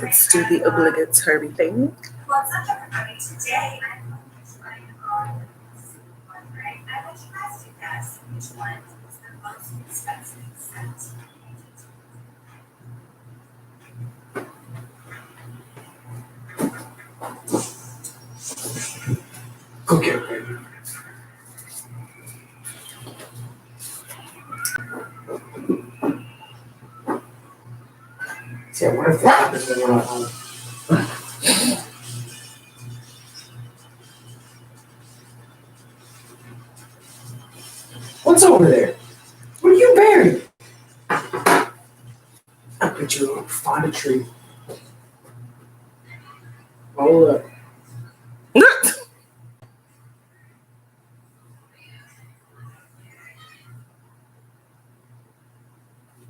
Let's do the obligatory thing. Okay, baby. See, what if that happens when we're not home? What's over there? What are you buried? I bet you find a tree. Hold up.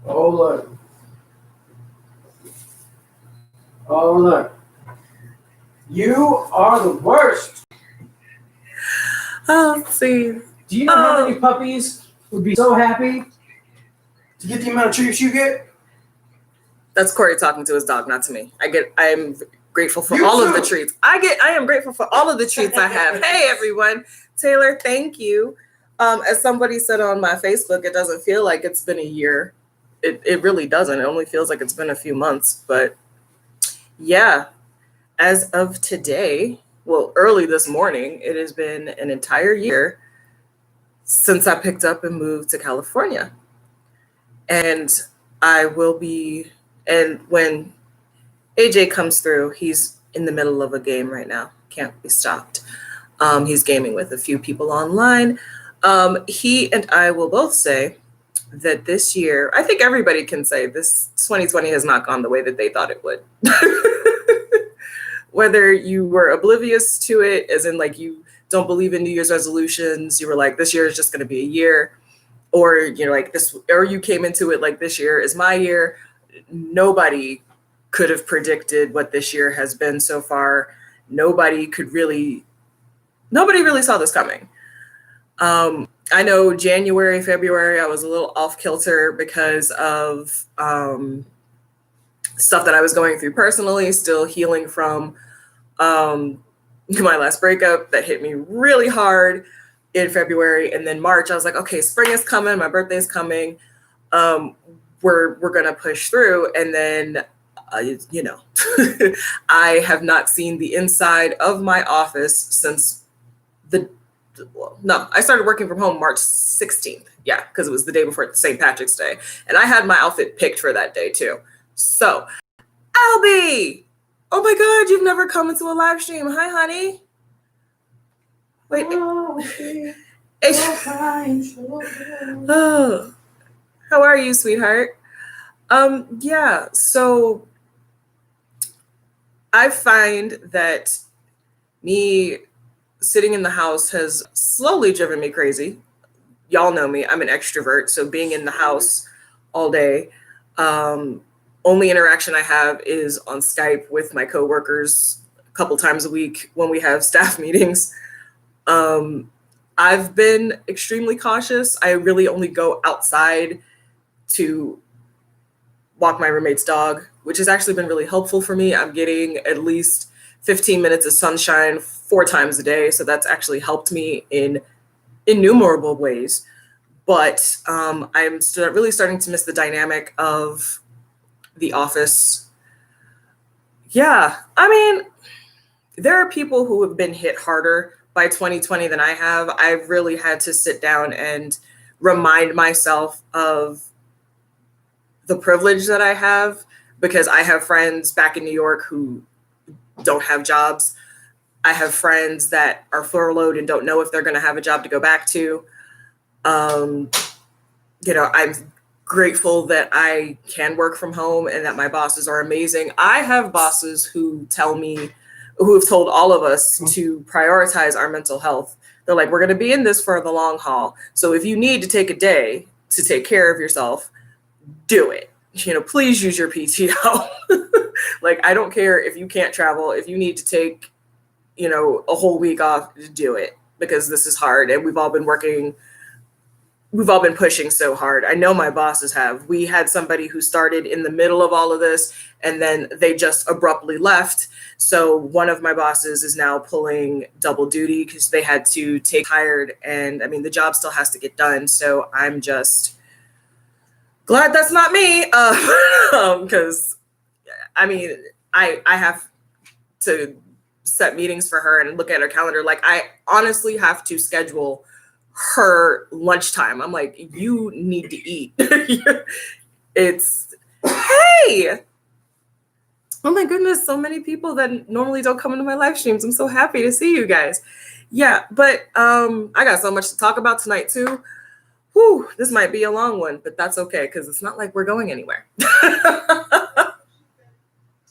Hold up. Hold up. You are the worst. Oh, let's see. Do you know how many puppies would be so happy to get the amount of treats you get? That's Corey talking to his dog, not to me. I'm grateful for all of the treats. I am grateful for all of the treats I have. Hey, everyone. Taylor, thank you. As somebody said on my Facebook, it doesn't feel like it's been a year. It really doesn't. It only feels like it's been a few months. But yeah, as of today, well, early this morning, it has been an entire year since I picked up and moved to California. And and when AJ comes through, he's in the middle of a game right now. Can't be stopped. He's gaming with a few people online. He and I will both say that this year, I think everybody can say this 2020 has not gone the way that they thought it would. Whether you were oblivious to it, as in like you don't believe in New Year's resolutions, you were like, this year is just going to be a year, or you're like this, or you came into it like this year is my year. Nobody could have predicted what this year has been so far. Nobody really saw this coming. I know January, February, I was a little off kilter because of stuff that I was going through personally, still healing from my last breakup that hit me really hard in February. And then March, I was like, okay, spring is coming. My birthday's coming. We're going to push through. And then, I have not seen the inside of my office since I started working from home March 16th. Yeah, because it was the day before St. Patrick's Day. And I had my outfit picked for that day too. So, Albie! Oh my God, you've never come into a live stream. Hi, honey. Wait. Oh, how are you, sweetheart? Yeah, so I find that me sitting in the house has slowly driven me crazy. Y'all know me, I'm an extrovert, so being in the house all day, only interaction I have is on Skype with my coworkers a couple times a week when we have staff meetings. I've been extremely cautious. I really only go outside to walk my roommate's dog, which has actually been really helpful for me. I'm getting at least 15 minutes of sunshine 4 times a day. So that's actually helped me in innumerable ways. But I'm really starting to miss the dynamic of the office. Yeah, I mean, there are people who have been hit harder by 2020 than I have. I've really had to sit down and remind myself of the privilege that I have, because I have friends back in New York who don't have jobs. I have friends that are furloughed and don't know if they're going to have a job to go back to. I'm grateful that I can work from home and that my bosses are amazing. I have bosses who have told all of us to prioritize our mental health. They're like, we're going to be in this for the long haul. So if you need to take a day to take care of yourself, do it. Please use your PTO. Like, I don't care if you can't travel, if you need to take, a whole week off, do it, because this is hard. And we've all been working we've all been pushing so hard. I know my bosses have. We had somebody who started in the middle of all of this and then they just abruptly left. So one of my bosses is now pulling double duty because they had to take hired. And I mean, the job still has to get done. So I'm just glad that's not me. Because I mean, I have to set meetings for her and look at her calendar. Like I honestly have to schedule her lunchtime. I'm like, you need to eat. It's, hey, oh my goodness, so many people that normally don't come into my live streams. I'm so happy to see you guys. Yeah, but I got so much to talk about tonight too. Whew, this might be a long one, but that's okay because it's not like we're going anywhere.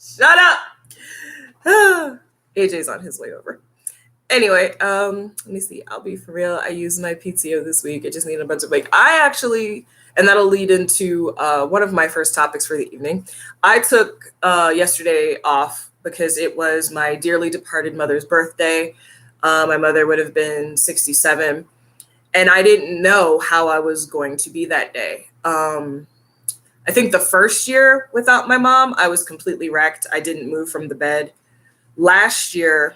Shut up. AJ's on his way over. Anyway, let me see. I'll be for real. I used my PTO this week. I just need a bunch of and that'll lead into one of my first topics for the evening. I took yesterday off because it was my dearly departed mother's birthday. My mother would have been 67, and I didn't know how I was going to be that day. I think the first year without my mom, I was completely wrecked. I didn't move from the bed. Last year,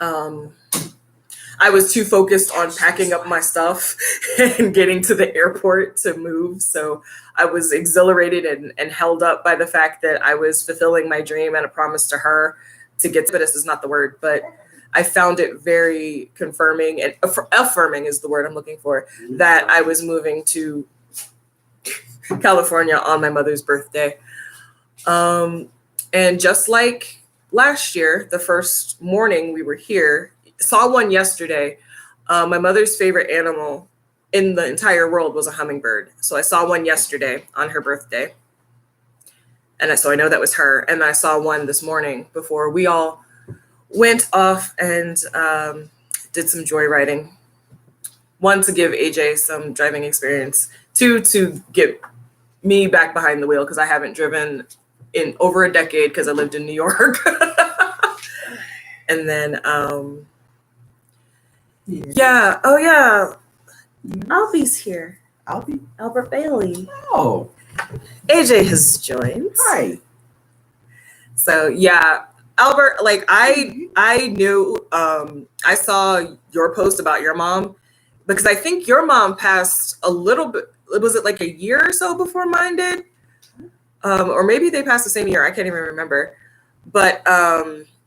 I was too focused on packing up my stuff and getting to the airport to move. So I was exhilarated and held up by the fact that I was fulfilling my dream and a promise to her to get to, but this is not the word, but I found it very confirming and affirming is the word I'm looking for, that I was moving to California on my mother's birthday. And just like last year, the first morning we were here, saw one yesterday. My mother's favorite animal in the entire world was a hummingbird. So I saw one yesterday on her birthday. And so I know that was her. And I saw one this morning before we all went off and did some joyriding. One, to give AJ some driving experience. Two, to get me back behind the wheel because I haven't driven in over a decade because I lived in New York. And then, yeah. Oh, yeah. Albie's here. Albert Bailey. Oh. AJ has joined. Hi. So, yeah. Albert, like, I knew, I saw your post about your mom because I think your mom passed a little bit, was it like a year or so before mine did? Or maybe they passed the same year. I can't even remember. But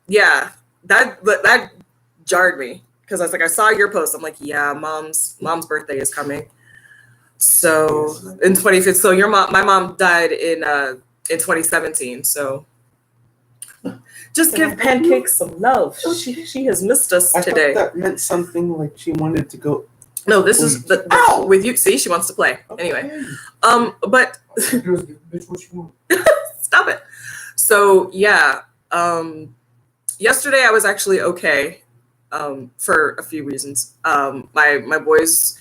yeah, that jarred me because I was like, I saw your post. I'm like, yeah, mom's birthday is coming. So in 2015, so my mom died in 2017. So just give Pancakes some love. She has missed us today. I thought that meant something like she wanted to go. No, this is with you. See, she wants to play. Okay. Anyway, but stop it. So yeah, yesterday I was actually okay for a few reasons. My boys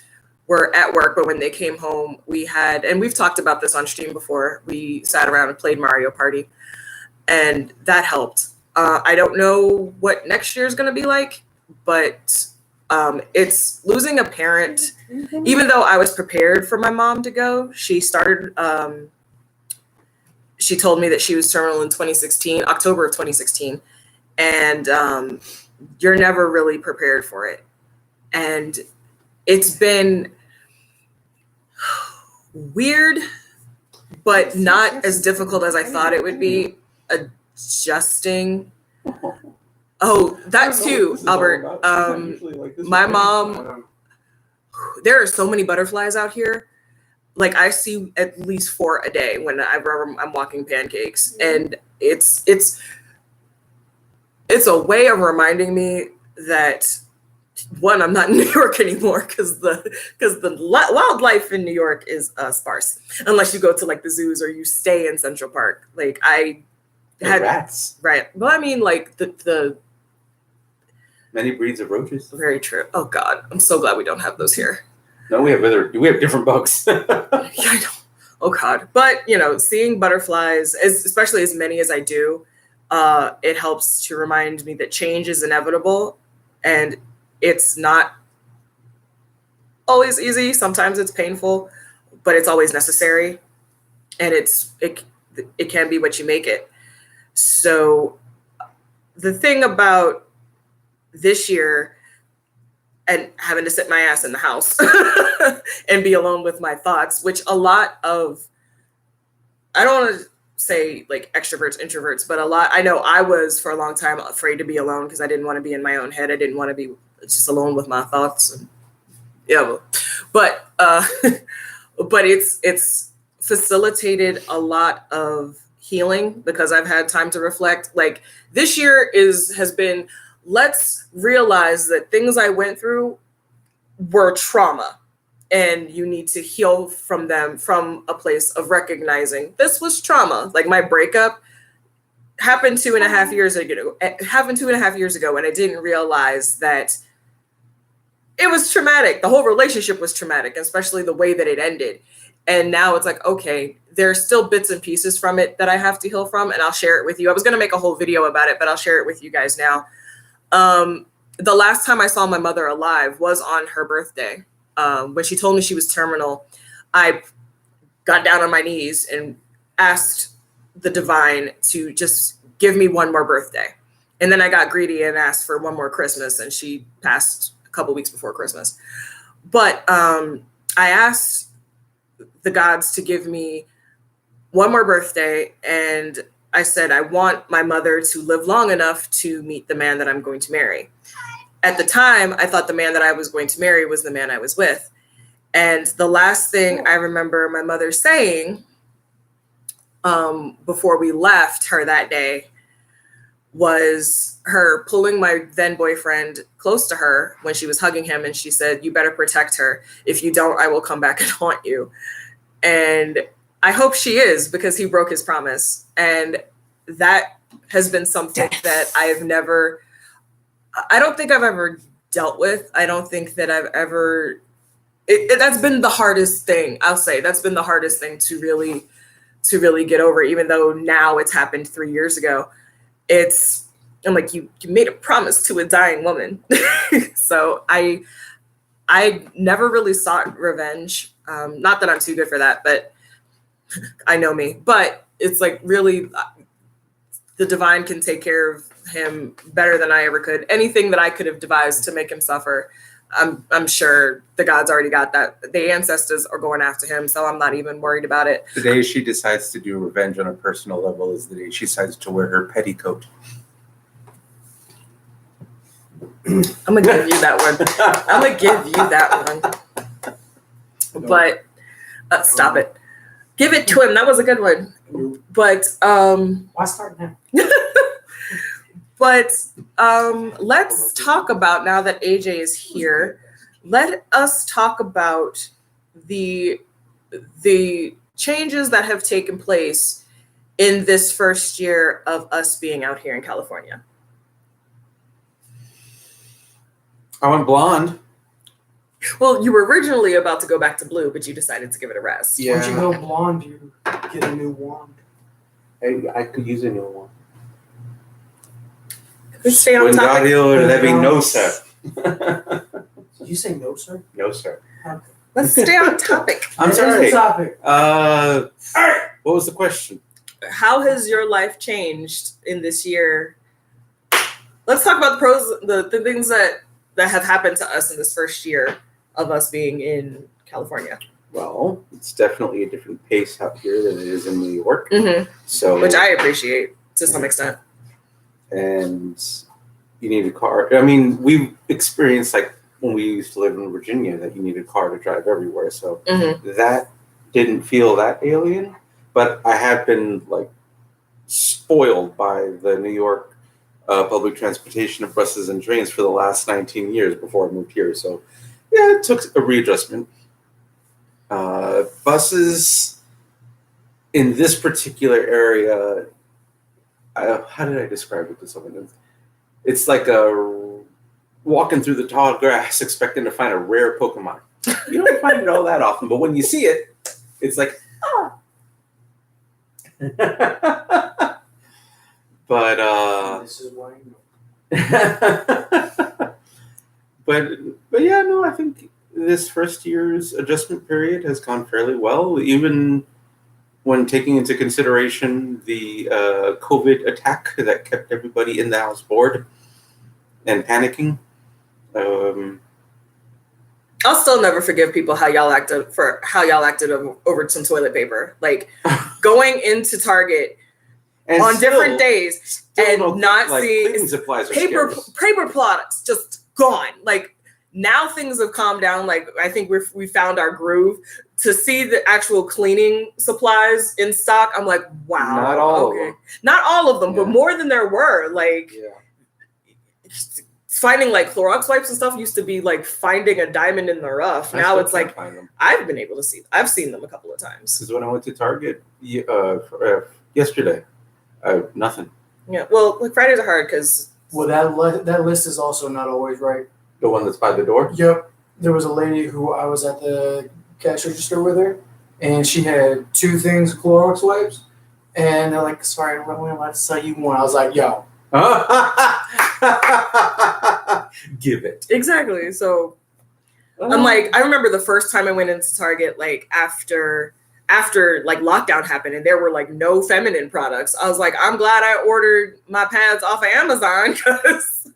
were at work, but when they came home, and we've talked about this on stream before, we sat around and played Mario Party, and that helped. I don't know what next year is going to be like, but it's losing a parent. Even though I was prepared for my mom to go, she told me that she was terminal in 2016, October of 2016. And you're never really prepared for it. And it's been weird, but not as difficult as I thought it would be adjusting. Oh, that too, Albert. My mom, there are so many butterflies out here. Like I see at least 4 a day whenever I'm walking Pancakes. And it's a way of reminding me that, one, I'm not in New York anymore because the wildlife in New York is sparse, unless you go to like the zoos or you stay in Central Park. Like I had rats, right? Well, I mean, like the many breeds of roaches. Very true. Oh God, I'm so glad we don't have those here. No, we have different bugs. Yeah, I know. Oh God, but seeing butterflies, especially as many as I do, it helps to remind me that change is inevitable, and it's not always easy. Sometimes it's painful, but it's always necessary, and it can be what you make it. So the thing about this year and having to sit my ass in the house and be alone with my thoughts, which a lot of, I don't want to say like extroverts, introverts, but a lot, I know I was for a long time afraid to be alone because I didn't want to be in my own head. I didn't want to be just alone with my thoughts. And yeah, but but it's facilitated a lot of healing because I've had time to reflect. Like this year has been, let's realize that things I went through were trauma, and you need to heal from them from a place of recognizing this was trauma. Like my breakup happened 2.5 years ago. It happened 2.5 years ago, and I didn't realize that it was traumatic. The whole relationship was traumatic, especially the way that it ended. And now it's like, okay, there's still bits and pieces from it that I have to heal from, and I'll share it with you. I was going to make a whole video about it, but I'll share it with you guys now. The last time I saw my mother alive was on her birthday. When she told me she was terminal, I got down on my knees and asked the divine to just give me one more birthday. And then I got greedy and asked for one more Christmas, and she passed a couple weeks before Christmas. But I asked the gods to give me one more birthday, and I said, I want my mother to live long enough to meet the man that I'm going to marry. At the time, I thought the man that I was going to marry was the man I was with. And the last thing I remember my mother saying before we left her that day was her pulling my then boyfriend close to her when she was hugging him. And she said, you better protect her. If you don't, I will come back and haunt you. And I hope she is, because he broke his promise. And that has been something that I don't think I've ever dealt with. I don't think that I've ever, that's been the hardest thing. I'll say that's been the hardest thing to really get over, even though now it's happened 3 years ago. I'm like, you made a promise to a dying woman. So I never really sought revenge. Not that I'm too good for that, but I know me. But it's like, really, the divine can take care of him better than I ever could. Anything that I could have devised to make him suffer, I'm sure the gods already got that. The ancestors are going after him, so I'm not even worried about it. The day she decides to do revenge on a personal level is the day she decides to wear her petticoat. I'm gonna give you that one. I'm gonna give you that one. But stop it. Give it to him. That was a good one. But why start now? But let's talk about, now that AJ is here, let us talk about the changes that have taken place in this first year of us being out here in California. I went blonde. Well, you were originally about to go back to blue, but you decided to give it a rest. Yeah. Once you go blonde, you get a new wand. I could use a new one. Stay on topic. No, sir. Did you say no, sir? No, sir. Okay. Let's stay on topic. I'm What is sorry. the topic? What was the question? How has your life changed in this year? Let's talk about the pros, the things that have happened to us in this first year of us being in California. Well, it's definitely a different pace out here than it is in New York. Mm-hmm. So, which I appreciate to some extent. And you need a car. I mean, we experienced, like when we used to live in Virginia, that you need a car to drive everywhere. So that didn't feel that alien. But I have been like spoiled by the New York public transportation of buses and trains for the last 19 years before I moved here. So yeah, it took a readjustment. Buses in this particular area, how did I describe it to someone? It's like walking through the tall grass expecting to find a rare Pokemon. You don't find it all that often, but when you see it, it's like, ah. But This is why you know. but yeah, no, I think this first year's adjustment period has gone fairly well, even when taking into consideration the COVID attack that kept everybody in the house bored and panicking. I'll still never forgive people how y'all acted over some toilet paper. Like going into Target on still, different days and not seeing paper products just gone. Like now things have calmed down. Like I think we found our groove. To see the actual cleaning supplies in stock, I'm like, wow. Not all of them. Not all of them, but more than there were. Like finding like Clorox wipes and stuff used to be like finding a diamond in the rough. Now it's like I've been able to see. I've seen them a couple of times. Because when I went to Target yesterday, nothing. Yeah, well, like Fridays are hard because. Well, that list is also not always right. The one that's by the door. Yep, there was a lady who I was at the cash register with her, and she had 2 things of Clorox wipes, and they're like, "Sorry, we're only allowed to sell you one." I was like, "Yo." Give it. Exactly. So I'm like, I remember the first time I went into Target, like after like lockdown happened and there were like no feminine products. I was like, I'm glad I ordered my pads off of Amazon because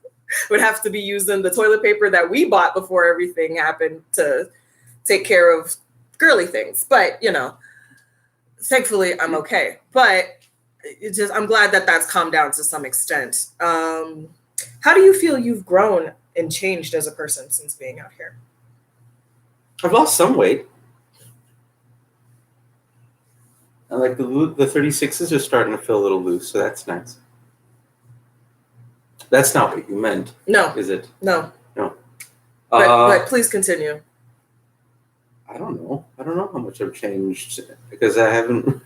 would have to be using the toilet paper that we bought before everything happened to take care of girly things. But, thankfully I'm okay. But I'm glad that that's calmed down to some extent. How do you feel you've grown and changed as a person since being out here? I've lost some weight. And like the 36s are starting to feel a little loose, so that's nice. That's not what you meant. No. Is it? No. No. But please continue. I don't know how much I've changed because I haven't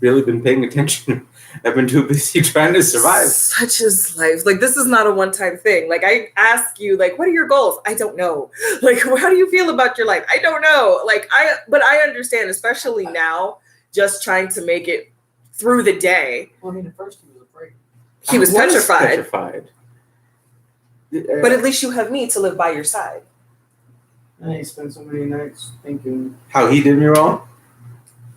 really been paying attention. I've been too busy trying to survive. Such is life. Like, this is not a one-time thing. Like, I ask you, like, what are your goals? I don't know. Like, how do you feel about your life? I don't know. Like, but I understand, especially now, just trying to make it through the day. Well, I mean, at first he was afraid. He was petrified. But But at least you have me to live by your side. And he spent so many nights thinking how he did me wrong?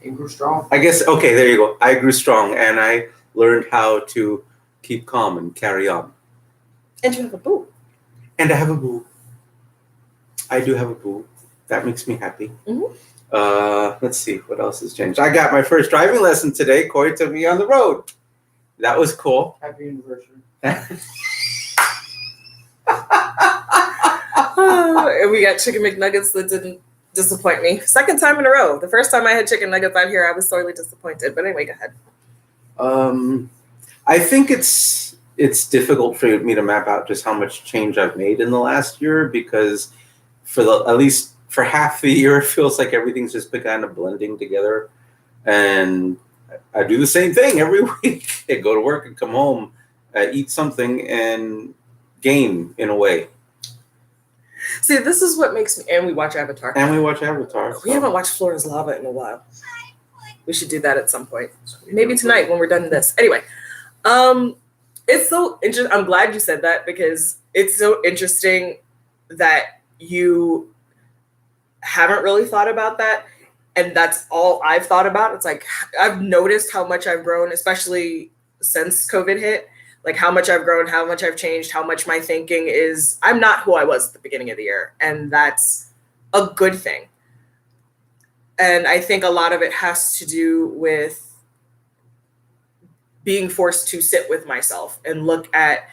he grew strong. I guess, okay, there you go. I grew strong and I learned how to keep calm and carry on. And you have a boo. And I have a boo. I do have a boo. That makes me happy. Mm-hmm. Let's see, what else has changed? I got my first driving lesson today. Corey took me on the road. That was cool. Happy anniversary. And we got chicken McNuggets that didn't disappoint me. Second time in a row. The first time I had chicken nuggets out here, I was sorely disappointed. But anyway, go ahead. I think it's difficult for me to map out just how much change I've made in the last year because at least for half the year, it feels like everything's just been kind of blending together. And I do the same thing every week. I go to work and come home, eat something, and game in a way. See, this is what makes me... And we watch Avatar. We haven't watched Flora's Lava in a while. We should do that at some point. Maybe tonight when we're done with this. Anyway, it's so interesting. I'm glad you said that because it's so interesting that you haven't really thought about that. And that's all I've thought about. It's like, I've noticed how much I've grown, especially since COVID hit. Like how much I've grown, how much I've changed, how much my thinking is. I'm not who I was at the beginning of the year. And that's a good thing. And I think a lot of it has to do with being forced to sit with myself and look at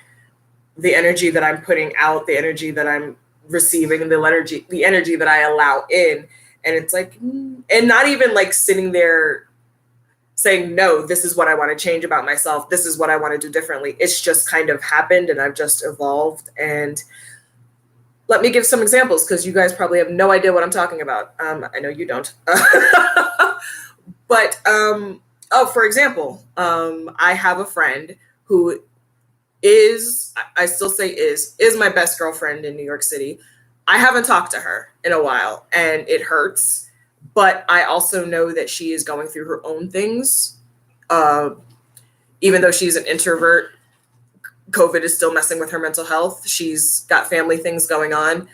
the energy that I'm putting out, the energy that I'm receiving, and the energy that I allow in. And it's like, and not even like sitting there saying, no, this is what I want to change about myself. This is what I want to do differently. It's just kind of happened and I've just evolved. And let me give some examples because you guys probably have no idea what I'm talking about. I know you don't. But, for example, I have a friend who is, I still say is my best girlfriend in New York City. I haven't talked to her in a while and it hurts. But I also know that she is going through her own things. Even though she's an introvert, COVID is still messing with her mental health. She's got family things going on.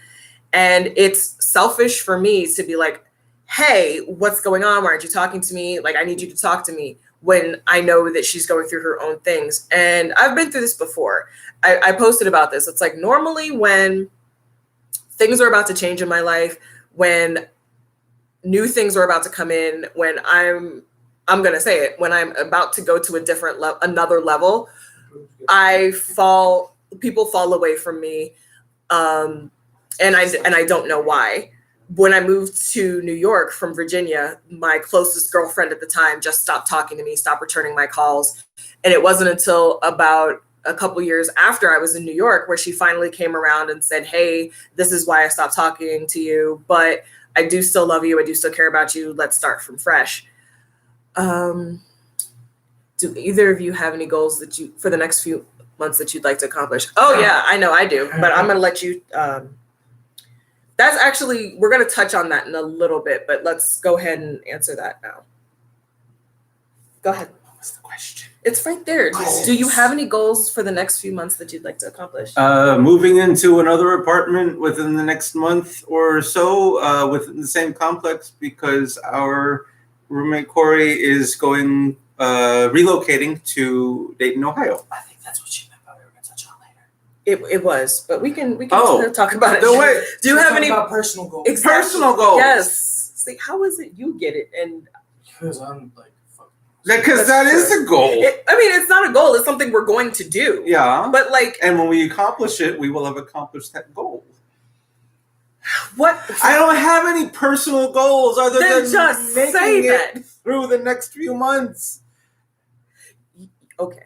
And it's selfish for me to be like, hey, what's going on? Why aren't you talking to me? Like, I need you to talk to me, when I know that she's going through her own things. And I've been through this before. I posted about this. It's like, normally when things are about to change in my life, when new things are about to come in, when I'm going to say it, when I'm about to go to a different another level, people fall away from me. And I don't know why. When I moved to New York from Virginia, my closest girlfriend at the time just stopped talking to me, stopped returning my calls. And it wasn't until about a couple years after I was in New York where she finally came around and said, hey, this is why I stopped talking to you, but I do still love you. I do still care about you. Let's start from fresh. Do either of you have any goals for the next few months that you'd like to accomplish? Oh yeah, I know I do, but I'm going to let you, that's actually, we're going to touch on that in a little bit, but let's go ahead and answer that now. Go ahead. What's the question? It's right there. Do you have any goals for the next few months that you'd like to accomplish? Moving into another apartment within the next month or so, within the same complex, because our roommate Corey is relocating to Dayton, Ohio. I think that's what she meant by we were going to touch on later. It was, but we can talk about it. No way. Do you have any about personal goals? Exactly. Personal goals? Yes. See, how is it you get it? And because I'm like, fuck. Because that is a goal. It's not a goal. It's something we're going to do. Yeah. But like, and when we accomplish it, we will have accomplished that goal. What? I don't have any personal goals other than just making say it that through the next few months. Okay.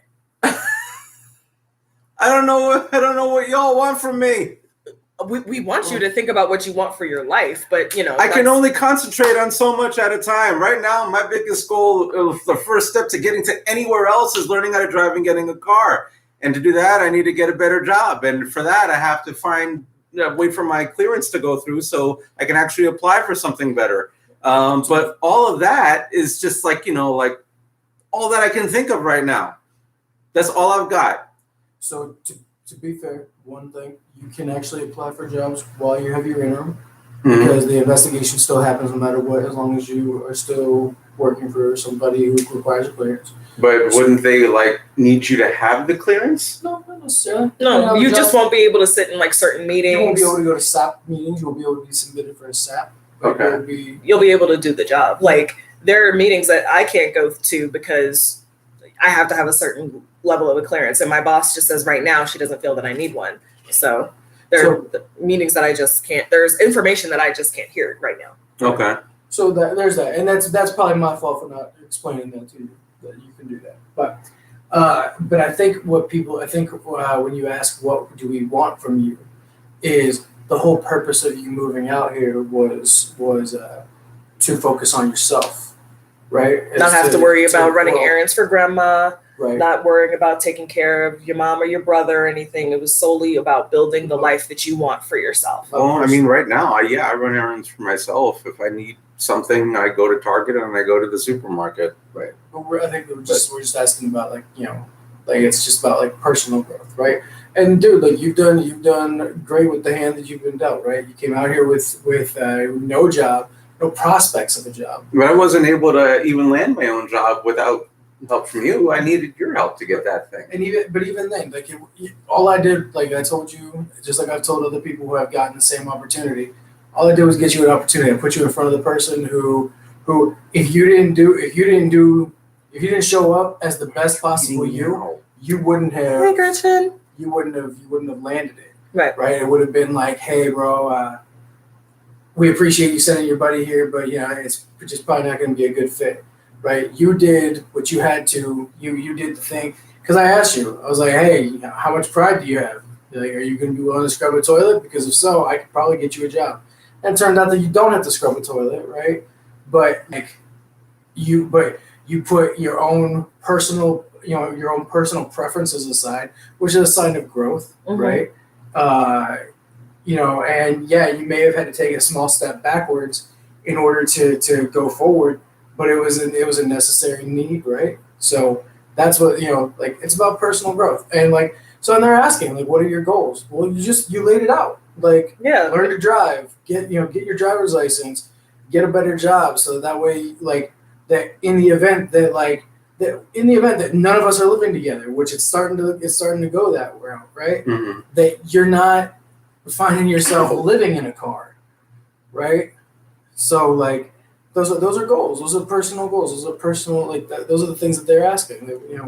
I don't know what y'all want from me. We want you to think about what you want for your life, but I can only concentrate on so much at a time. Right now, my biggest goal, the first step to getting to anywhere else, is learning how to drive and getting a car. And to do that, I need to get a better job. And for that, I have to wait for my clearance to go through so I can actually apply for something better. But all of that is just like all that I can think of right now. That's all I've got. So to be fair, one thing, you can actually apply for jobs while you have your interim, because the investigation still happens no matter what, as long as you are still working for somebody who requires a clearance. But wouldn't they need you to have the clearance? No, not necessarily. No, you just won't be able to sit in certain meetings. You won't be able to go to SAP meetings. You won't be able to be submitted for a SAP. Okay. You'll be able to do the job. There are meetings that I can't go to because I have to have a certain level of a clearance, and my boss just says right now she doesn't feel that I need one. So there are meetings that I just can't. There's information that I just can't hear right now. Okay. So there's that, and that's probably my fault for not explaining that to you, that you can do that. But I think when you ask what do we want from you, is the whole purpose of you moving out here was to focus on yourself, right? Not have to worry about running errands for grandma. Right. Not worrying about taking care of your mom or your brother or anything. It was solely about building the life that you want for yourself. Well, I mean, right now, I run errands for myself. If I need something, I go to Target and I go to the supermarket. Right. But I think we're just asking about it's just about personal growth, right? And dude, you've done great with the hand that you've been dealt, right? You came out here with no job, no prospects of a job. But I wasn't able to even land my own job without help from you. I needed your help to get that thing. And even then, all I did, I told you, just like I've told other people who have gotten the same opportunity, all I did was get you an opportunity. I put you in front of the person who if you didn't show up as the best possible you wouldn't have. Hey, Gretchen. You wouldn't have landed it. Right. Right. It would have been like, hey, bro, we appreciate you sending your buddy here, but it's just probably not going to be a good fit. Right, you did what you had to. You did the thing, because I asked you. I was like, "Hey, how much pride do you have? Are you going to be willing to scrub a toilet? Because if so, I could probably get you a job." And it turned out that you don't have to scrub a toilet, right? But you put your own personal preferences aside, which is a sign of growth, right? And you may have had to take a small step backwards in order to go forward. But it was a necessary need, right? So that's what it's about personal growth, and and they're asking what are your goals? Well, you laid it out. Like, Yeah. learn to drive, get your driver's license, get a better job, so that way, like, that in the event that none of us are living together, which it's starting to go that route, right? Mm-hmm. That you're not finding yourself living in a car, right? So like those are goals. Those are personal goals. Those are personal those are the things that they're asking.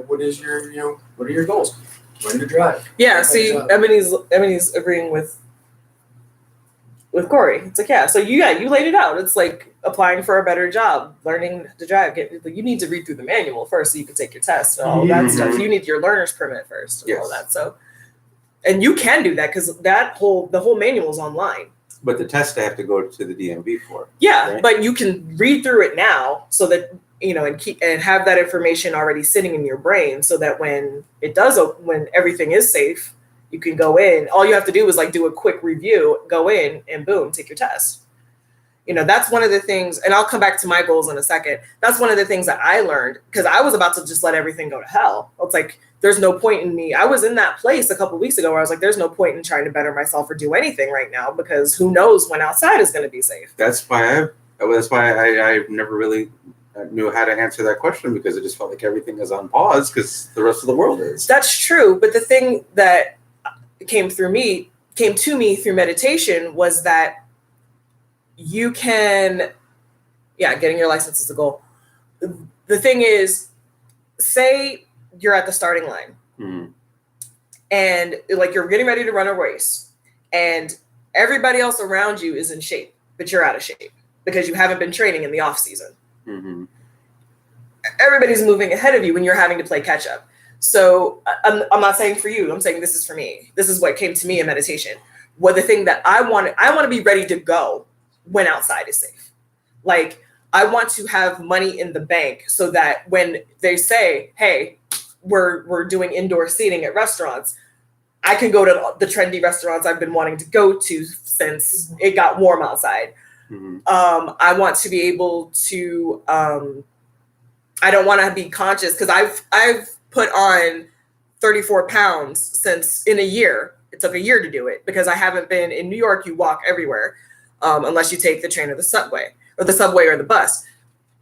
What are your goals? Learn to drive. Yeah. See, Emily's agreeing with Corey. It's like, yeah. So you laid it out. It's like applying for a better job, learning to drive. You need to read through the manual first so you can take your test and all that stuff. You need your learner's permit first and all that. So, and you can do that because the whole manual is online. But the test I have to go to the DMV for. Yeah, right? But you can read through it now so that and have that information already sitting in your brain so that when everything is safe, you can go in. All you have to do is like do a quick review, go in, and boom, take your test. That's one of the things, and I'll come back to my goals in a second. That's one of the things that I learned because I was about to just let everything go to hell. It's like, there's no point in me. I was in that place a couple of weeks ago where I was like, there's no point in trying to better myself or do anything right now because who knows when outside is going to be safe. That's why I never really knew how to answer that question because it just felt like everything is on pause because the rest of the world is. That's true. But the thing that came to me through meditation was that you can, getting your license is the goal. The thing is, say you're at the starting line and like you're getting ready to run a race and everybody else around you is in shape, but you're out of shape because you haven't been training in the off season. Mm-hmm. Everybody's moving ahead of you when you're having to play catch up. So I'm not saying for you, I'm saying this is for me. This is what came to me in meditation. The thing that I want to be ready to go when outside is safe. Like, I want to have money in the bank so that when they say, hey, we're doing indoor seating at restaurants, I can go to the trendy restaurants I've been wanting to go to since it got warm outside. Mm-hmm. I want to be able to, I don't want to be conscious because I've put on 34 pounds since in a year. It took a year to do it because I haven't been in New York. You walk everywhere unless you take the train or the subway or the bus,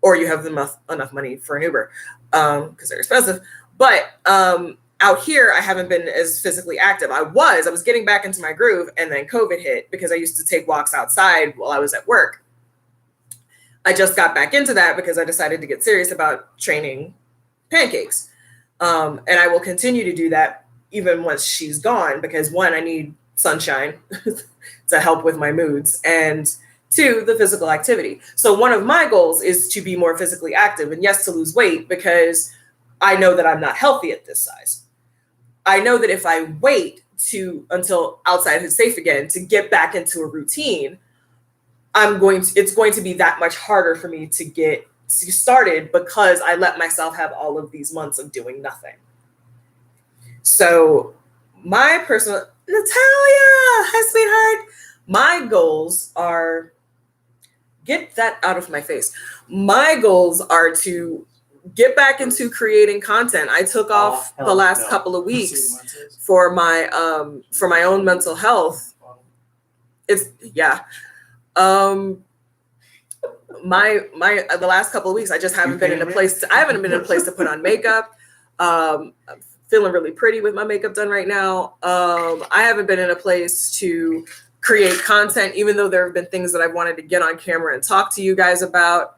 or you have enough money for an Uber because they're expensive. But out here, I haven't been as physically active. I was getting back into my groove, and then COVID hit because I used to take walks outside while I was at work. I just got back into that because I decided to get serious about training pancakes. And I will continue to do that even once she's gone because one, I need sunshine to help with my moods, and two, the physical activity. So one of my goals is to be more physically active and yes, to lose weight because I know that I'm not healthy at this size. I know that if I wait until outside is safe again to get back into a routine, it's going to be that much harder for me to get started because I let myself have all of these months of doing nothing. So my personal, Natalia, hi, sweetheart. My goals are, get that out of my face. My goals are to get back into creating content. I took off the last couple of weeks for my own mental health. The last couple of weeks I just haven't been in a place to put on makeup. I'm feeling really pretty with my makeup done right now. I haven't been in a place to create content, even though there have been things that I've wanted to get on camera and talk to you guys about.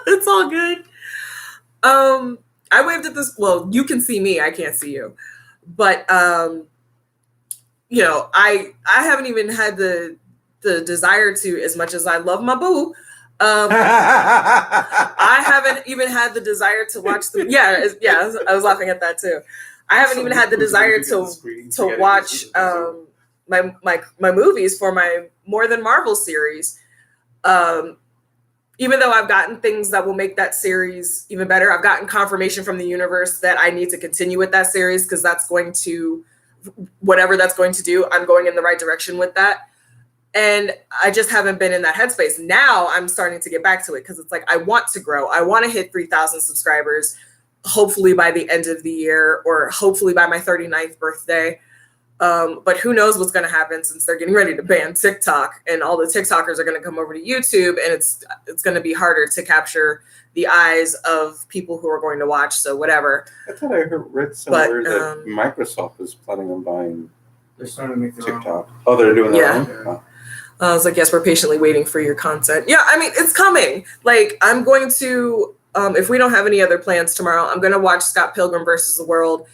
It's all good. I waved at this. Well, you can see me. I can't see you. But, I haven't even had the desire to, as much as I love my boo, I haven't even had the desire to watch the. I was laughing at that too. I haven't even had the desire to watch my movies for my More Than Marvel series. Even though I've gotten things that will make that series even better, I've gotten confirmation from the universe that I need to continue with that series because that's going to, whatever that's going to do, I'm going in the right direction with that. And I just haven't been in that headspace. Now I'm starting to get back to it because it's like, I want to grow. I want to hit 3,000 subscribers, hopefully by the end of the year or hopefully by my 39th birthday. But who knows what's going to happen since they're getting ready to ban TikTok, and all the TikTokers are going to come over to YouTube, and it's going to be harder to capture the eyes of people who are going to watch. So whatever. I thought I read somewhere that Microsoft is planning on buying. They're starting to make their TikTok. Oh, they're doing their own? Yeah. I was like, yes, we're patiently waiting for your content. Yeah, I mean, it's coming. Like, I'm going to, if we don't have any other plans tomorrow, I'm going to watch Scott Pilgrim versus the World,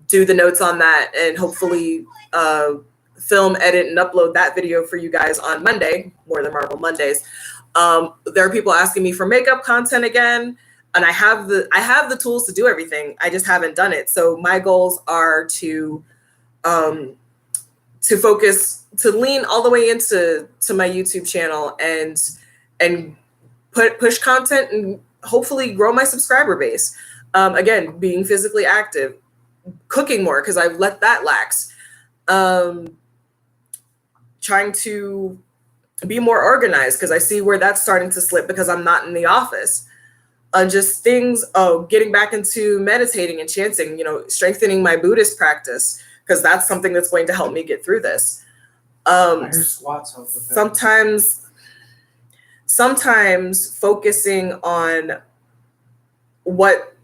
do the notes on that, and hopefully film, edit, and upload that video for you guys on Monday, more than Marvel Mondays. There are people asking me for makeup content again, and I have the tools to do everything. I just haven't done it. So my goals are to focus, to lean all the way into my YouTube channel and push content and hopefully grow my subscriber base. Again, being physically active, cooking more because I've let that lax. Trying to be more organized because I see where that's starting to slip because I'm not in the office. Just things, getting back into meditating and chanting, strengthening my Buddhist practice, because that's something that's going to help me get through this. I hear squats help with that. Sometimes focusing on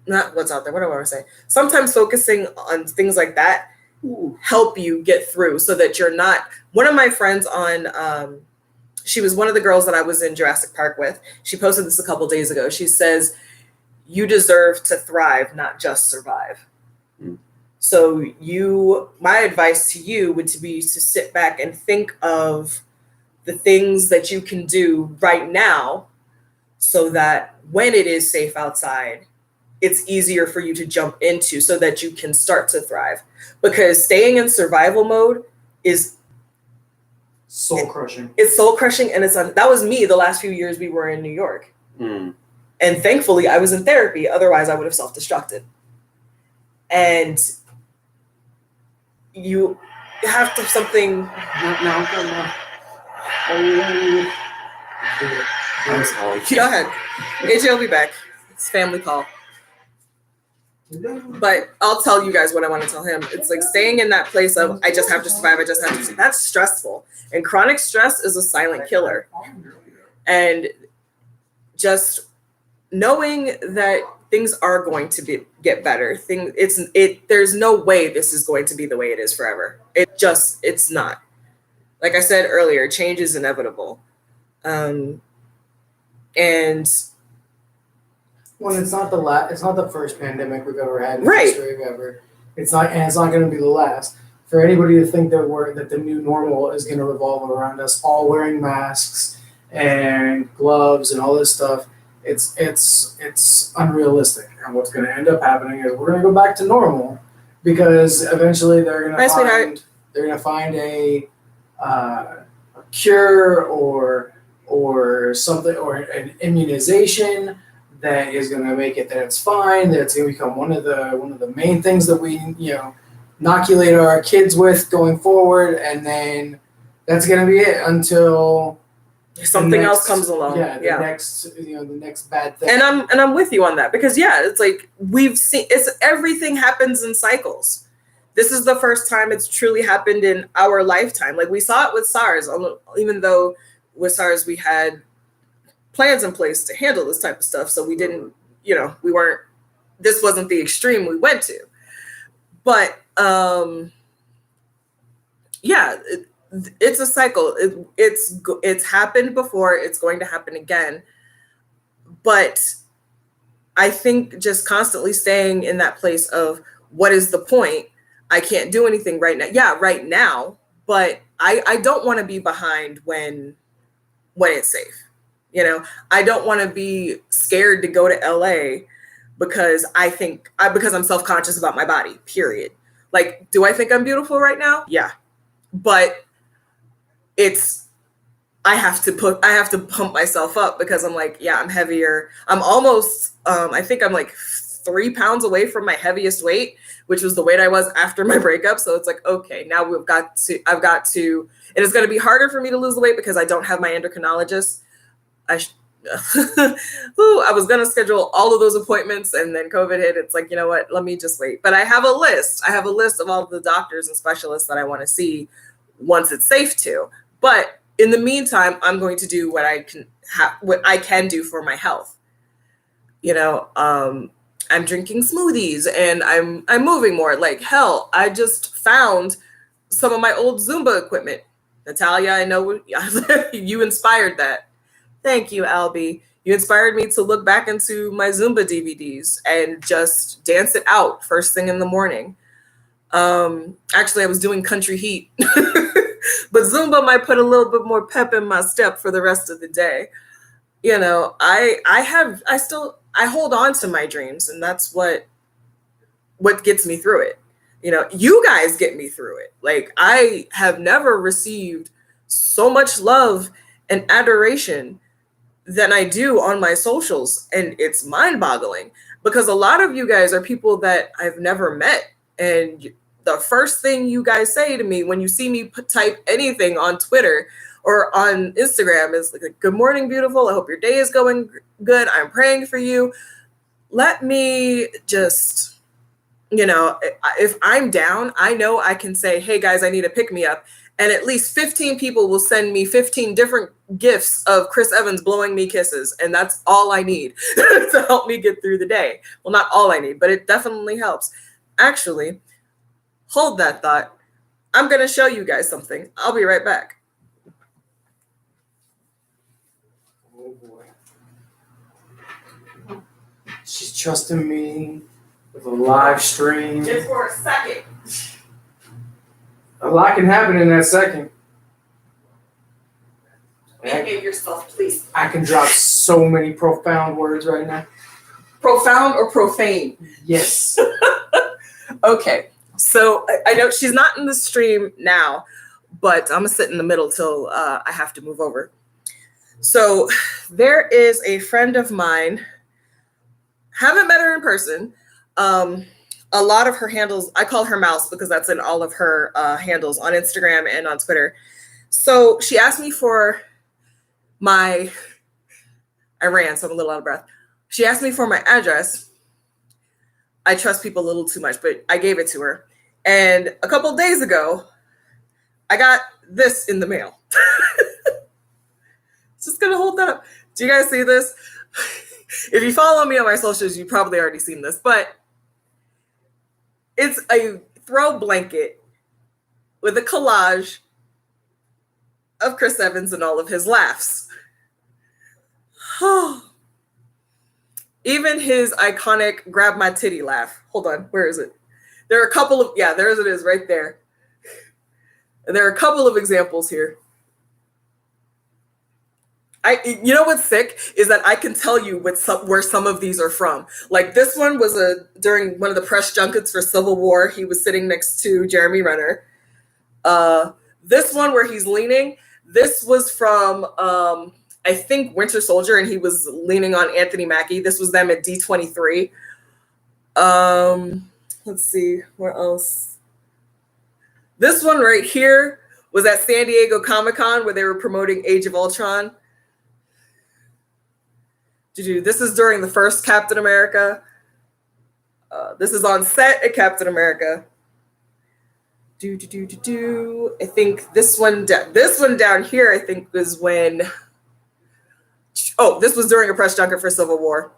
not what's out there, what do I want to say? Sometimes focusing on things like that help you get through so that you're not, one of my friends on, she was one of the girls that I was in Jurassic Park with. She posted this a couple days ago. She says, you deserve to thrive, not just survive. Mm. So my advice to you would be to sit back and think of the things that you can do right now so that when it is safe outside, it's easier for you to jump into so that you can start to thrive. Because staying in survival mode is soul crushing. It's soul crushing, and that was me the last few years we were in New York. Mm. And thankfully I was in therapy, otherwise I would have self-destructed. And you have to have something. No. I'm sorry. Go ahead. AJ will be back. It's family call. But I'll tell you guys what I want to tell him. It's like staying in that place of I just have to survive. I just have to survive. That's stressful. And chronic stress is a silent killer. And just knowing that things are going to get better. There's no way this is going to be the way it is forever. It's not. Like I said earlier, change is inevitable. And when it's not the first pandemic we've ever had in right. the history of ever. It's not going to be the last. For anybody to think that the new normal is going to revolve around us all wearing masks and gloves and all this stuff, it's unrealistic. And what's going to end up happening is we're going to go back to normal because eventually they're going to find a cure or something, or an immunization that is going to make it that it's fine, that it's going to become one of the main things that we inoculate our kids with going forward, and then that's going to be it until something else comes along. The next bad thing. And I'm with you on that because it's like we've seen everything happens in cycles. This is the first time it's truly happened in our lifetime. Like we saw it with SARS, even though with SARS we had plans in place to handle this type of stuff. So we didn't, this wasn't the extreme we went to. But it's a cycle. It's happened before. It's going to happen again. But I think just constantly staying in that place of what is the point? I can't do anything right now. Yeah, right now. But I don't want to be behind when it's safe. I don't want to be scared to go to LA because because I'm self-conscious about my body, period. Like, do I think I'm beautiful right now? Yeah. But I have to pump myself up because I'm like, yeah, I'm heavier. I'm almost, I think I'm like 3 pounds away from my heaviest weight, which was the weight I was after my breakup. So it's like, okay, now I've got to, and it's going to be harder for me to lose the weight because I don't have my endocrinologist. Ooh, I was gonna schedule all of those appointments, and then COVID hit. It's like, you know what? Let me just wait. But I have a list. I have a list of all the doctors and specialists that I want to see once it's safe to. But in the meantime, I'm going to do what I can do for my health. I'm drinking smoothies and I'm moving more. Like, hell, I just found some of my old Zumba equipment. Natalia, I know you inspired that. Thank you, Albie. You inspired me to look back into my Zumba DVDs and just dance it out first thing in the morning. Actually, I was doing Country Heat, but Zumba might put a little bit more pep in my step for the rest of the day. I hold on to my dreams, and that's what gets me through it. You guys get me through it. Like, I have never received so much love and adoration than I do on my socials. And it's mind-boggling because a lot of you guys are people that I've never met. And the first thing you guys say to me when you see me type anything on Twitter or on Instagram is like, good morning, beautiful. I hope your day is going good. I'm praying for you. Let me just, if I'm down, I know I can say, hey guys, I need a pick me up. And at least 15 people will send me 15 different gifts of Chris Evans blowing me kisses. And that's all I need to help me get through the day. Well, not all I need, but it definitely helps. Actually, hold that thought. I'm going to show you guys something. I'll be right back. Oh boy. She's trusting me with a live stream. Just for a second. A lot can happen in that second. Behave yourself, please. I can drop so many profound words right now. Profound or profane? Yes. Okay. So I know she's not in the stream now, but I'm going to sit in the middle till I have to move over. So there is a friend of mine. Haven't met her in person. A lot of her handles, I call her Mouse because that's in all of her handles on Instagram and on Twitter. So she asked me for I ran, so I'm a little out of breath. She asked me for my address. I trust people a little too much, but I gave it to her. And a couple of days ago, I got this in the mail. Just gonna hold that up. Do you guys see this? If you follow me on my socials, you've probably already seen this, but it's a throw blanket with a collage of Chris Evans and all of his laughs. Even his iconic grab my titty laugh. Hold on, where is it? There are a couple of, there it is right there. And there are a couple of examples here. You know what's sick is that I can tell you where some of these are from. Like this one was during one of the press junkets for Civil War. He was sitting next to Jeremy Renner. This one where he's leaning, this was from I think Winter Soldier, and he was leaning on Anthony Mackie. This was them at D23. Let's see, where else? This one right here was at San Diego Comic-Con where they were promoting Age of Ultron. This is during the first Captain America. This is on set at Captain America. I think this one down here, I think was when. Oh, this was during a press junket for Civil War.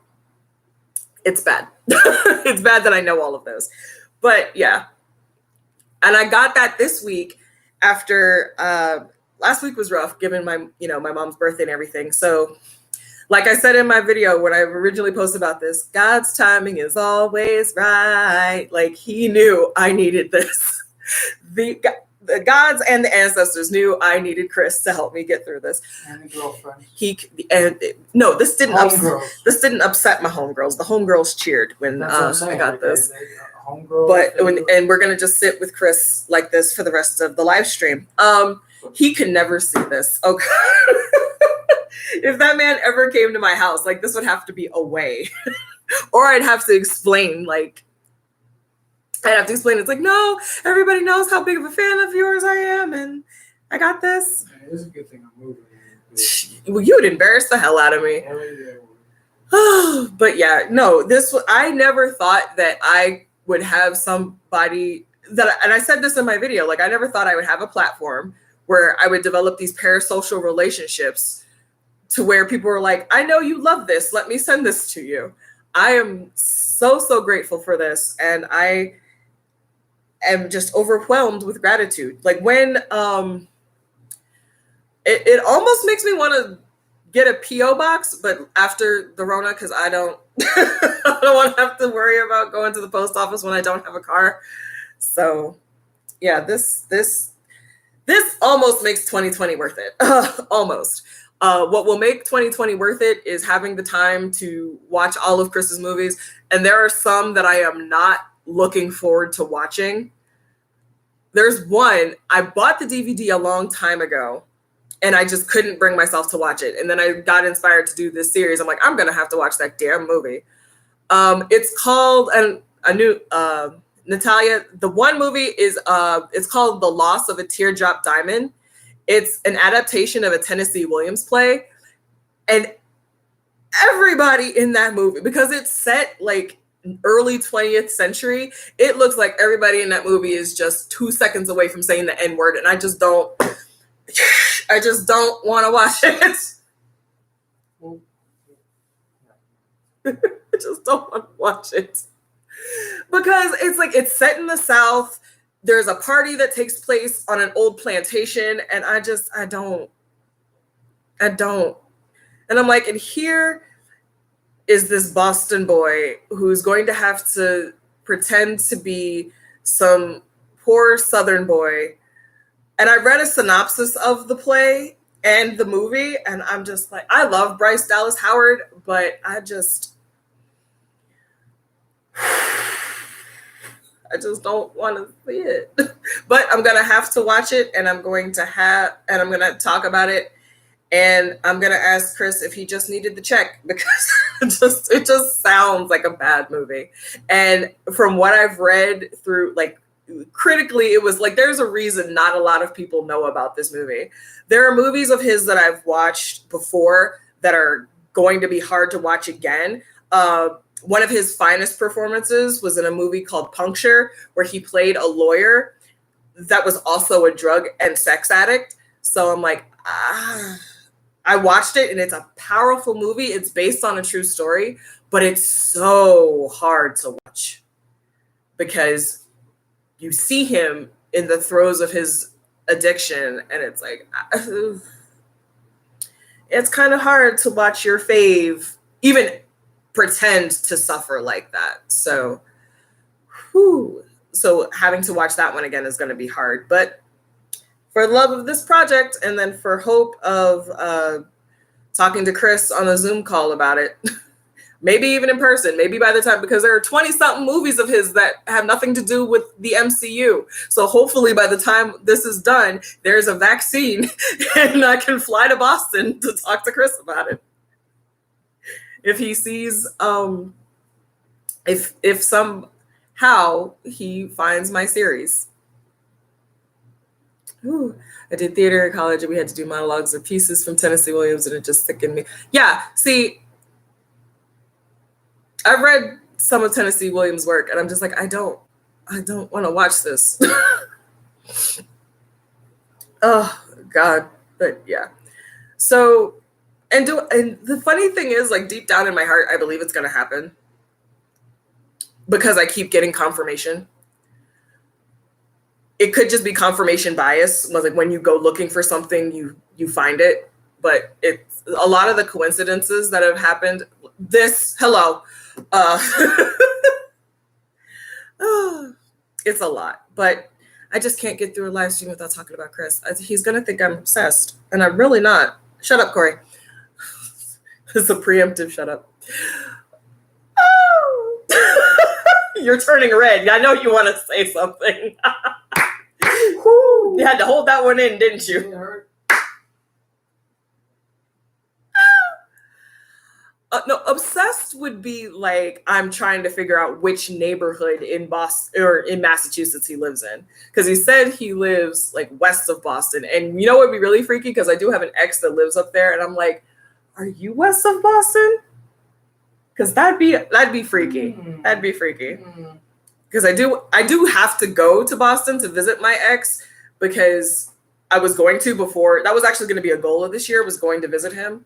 It's bad. It's bad that I know all of those, but yeah. And I got that this week after last week was rough, given my mom's birthday and everything. So. Like I said in my video when I originally posted about this, God's timing is always right. Like he knew I needed this. The gods and the ancestors knew I needed Chris to help me get through this. And the girlfriend. No, this didn't upset my homegirls. The homegirls cheered when I got this. But and we're gonna just sit with Chris like this for the rest of the live stream. He could never see this. Okay. If that man ever came to my house, like this would have to be away. Or I'd have to explain, it's like, no, everybody knows how big of a fan of yours I am, and I got this. It is a good thing I'm moving. Well, you would embarrass the hell out of me. Hell yeah. But yeah, no, I never thought that I would have somebody and I said this in my video, like I never thought I would have a platform where I would develop these parasocial relationships to where people were like, I know you love this. Let me send this to you. I am so grateful for this. And I am just overwhelmed with gratitude. Like when it almost makes me want to get a P.O. box, but after the Rona, because I don't I don't want to have to worry about going to the post office when I don't have a car. So yeah, this almost makes 2020 worth it. Almost. What will make 2020 worth it is having the time to watch all of Chris's movies. And there are some that I am not looking forward to watching. There's one, I bought the DVD a long time ago and I just couldn't bring myself to watch it. And then I got inspired to do this series. I'm like, I'm going to have to watch that damn movie. It's called, Natalia, the one movie is, it's called The Loss of a Teardrop Diamond. It's an adaptation of a Tennessee Williams play. And everybody in that movie, because it's set like early 20th century, it looks like everybody in that movie is just 2 seconds away from saying the N-word. And I just don't want to watch it. I just don't want to watch it. Because it's like, it's set in the South. There's a party that takes place on an old plantation. And I don't. And I'm like, and here is this Boston boy who's going to have to pretend to be some poor Southern boy. And I read a synopsis of the play and the movie, and I'm just like, I love Bryce Dallas Howard, but I just don't want to see it. But I'm going to have to watch it, and I'm going to talk about it. And I'm going to ask Chris if he just needed the check, because it just sounds like a bad movie. And from what I've read through, like, critically, it was like, there's a reason not a lot of people know about this movie. There are movies of his that I've watched before that are going to be hard to watch again. One of his finest performances was in a movie called Puncture, where he played a lawyer that was also a drug and sex addict. So I'm like, I watched it, and it's a powerful movie. It's based on a true story, but it's so hard to watch because you see him in the throes of his addiction, and it's like, it's kind of hard to watch your fave even pretend to suffer like that. So, so having to watch that one again is going to be hard. But for the love of this project, and then for hope of talking to Chris on a Zoom call about it, maybe even in person, maybe by the time, because there are 20-something movies of his that have nothing to do with the MCU. So hopefully by the time this is done, there's a vaccine and I can fly to Boston to talk to Chris about it. If he sees, if somehow he finds my series. Ooh, I did theater in college, and we had to do monologues or pieces from Tennessee Williams, and it just sickened me. Yeah, see, I've read some of Tennessee Williams' work, and I'm just like, I don't want to watch this. Oh God, but yeah. So, and the funny thing is, like, deep down in my heart, I believe it's going to happen because I keep getting confirmation. It could just be confirmation bias. Like, when you go looking for something, you find it. But it's a lot of the coincidences that have happened. It's a lot. But I just can't get through a live stream without talking about Chris. He's going to think I'm obsessed. And I'm really not. Shut up, Corey. It's a preemptive shut up. Oh! You're turning red. I know you want to say something. Whew, you had to hold that one in, didn't you? No, obsessed would be like I'm trying to figure out which neighborhood in Boston or in Massachusetts he lives in, because he said he lives like west of Boston. And you know what would be really freaky, because I do have an ex that lives up there, and I'm like, are you west of Boston? Because that'd be freaky. That'd be freaky. Because I do have to go to Boston to visit my ex, because I was going to before. That was actually going to be a goal of this year, was going to visit him.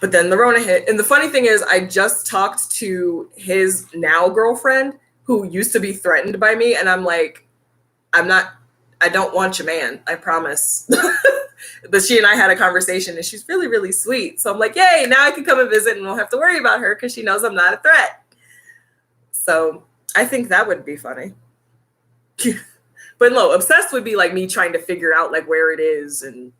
But then the Rona hit. And the funny thing is, I just talked to his now girlfriend who used to be threatened by me. And I'm like, I don't want your man. I promise. But she and I had a conversation, and she's really, really sweet. So I'm like, yay, now I can come and visit and don't have to worry about her, because she knows I'm not a threat. So I think that would be funny. But no, obsessed would be like me trying to figure out like where it is, and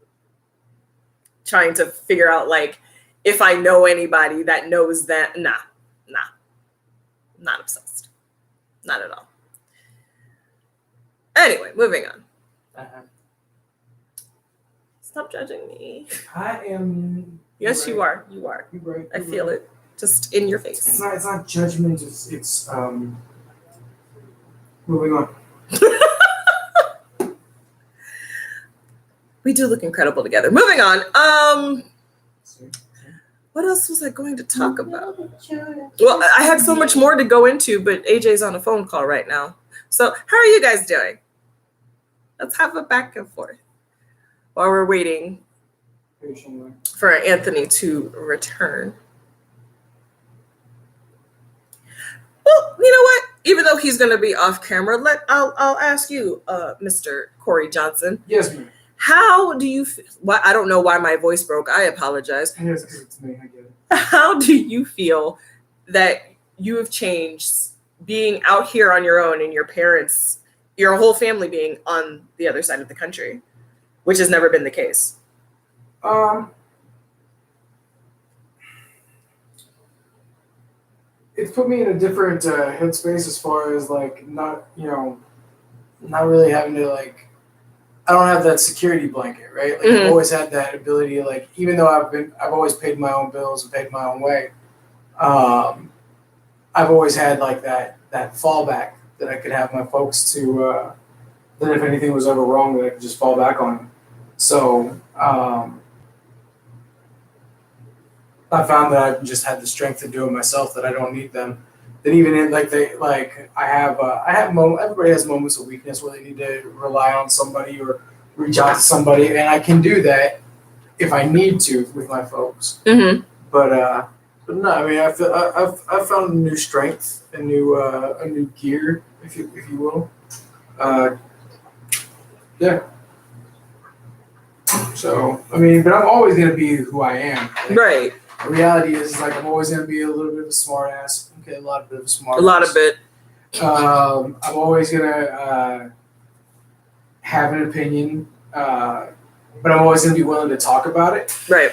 trying to figure out like if I know anybody that knows that. Nah, not obsessed. Not at all. Anyway, moving on. Stop judging me. I am. Yes, you are. You are. You're right. I feel it just in your face. It's not judgment. It's moving on. We do look incredible together. Moving on. What else was I going to talk about? Well, I had so much more to go into, but AJ's on a phone call right now. So how are you guys doing? Let's have a back and forth while we're waiting for Anthony to return. Well, you know what? Even though he's going to be off camera, I'll ask you, Mr. Corey Johnson. Yes, ma'am. How do you feel? I don't know why my voice broke. I apologize. Yes, because it's me. I get it. How do you feel that you have changed being out here on your own, and your parents, your whole family being on the other side of the country, which has never been the case? It's put me in a different headspace as far as like not really having to like. I don't have that security blanket, right? Like I've always had that ability to like, even though I've always paid my own bills and paid my own way. I've always had like that fallback that I could have my folks to, that if anything was ever wrong, that I could just fall back on them. So I found that I've just had the strength to do it myself, that I don't need them. That even in I have moments. Everybody has moments of weakness where they need to rely on somebody or reach out to somebody, and I can do that if I need to with my folks. Mm-hmm. But no, I mean I've found a new strength, a new gear, if you will. Yeah. So I mean, but I'm always gonna be who I am. Like, right. The reality is like I'm always gonna be a little bit of a smart ass. Okay, a lot of smart. A lot of it. I'm always gonna have an opinion, but I'm always gonna be willing to talk about it. Right.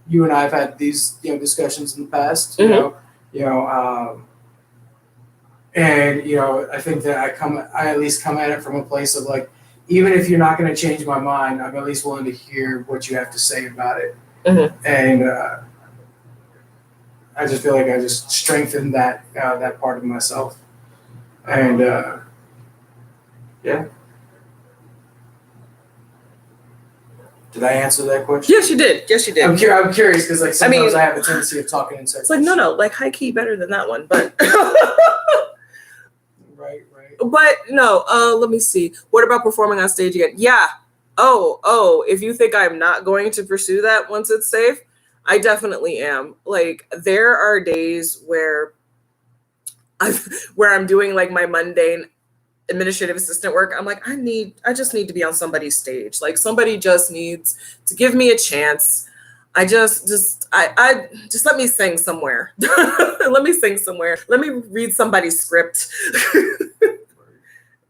You and I have had these discussions in the past. And I think that I at least come at it from a place of like, even if you're not gonna change my mind, I'm at least willing to hear what you have to say about it. Mm-hmm. And I just feel like I just strengthened that part of myself, and yeah. Did I answer that question? Yes, you did. Yes, you did. I'm curious because like sometimes I have a tendency of talking in circles. It's like no, like high key better than that one, but right. But no, let me see. What about performing on stage again? Yeah. Oh, if you think I'm not going to pursue that once it's safe, I definitely am. Like there are days where I'm doing like my mundane administrative assistant work. I'm like, I just need to be on somebody's stage. Like somebody just needs to give me a chance. I just let me sing somewhere. Let me sing somewhere. Let me read somebody's script.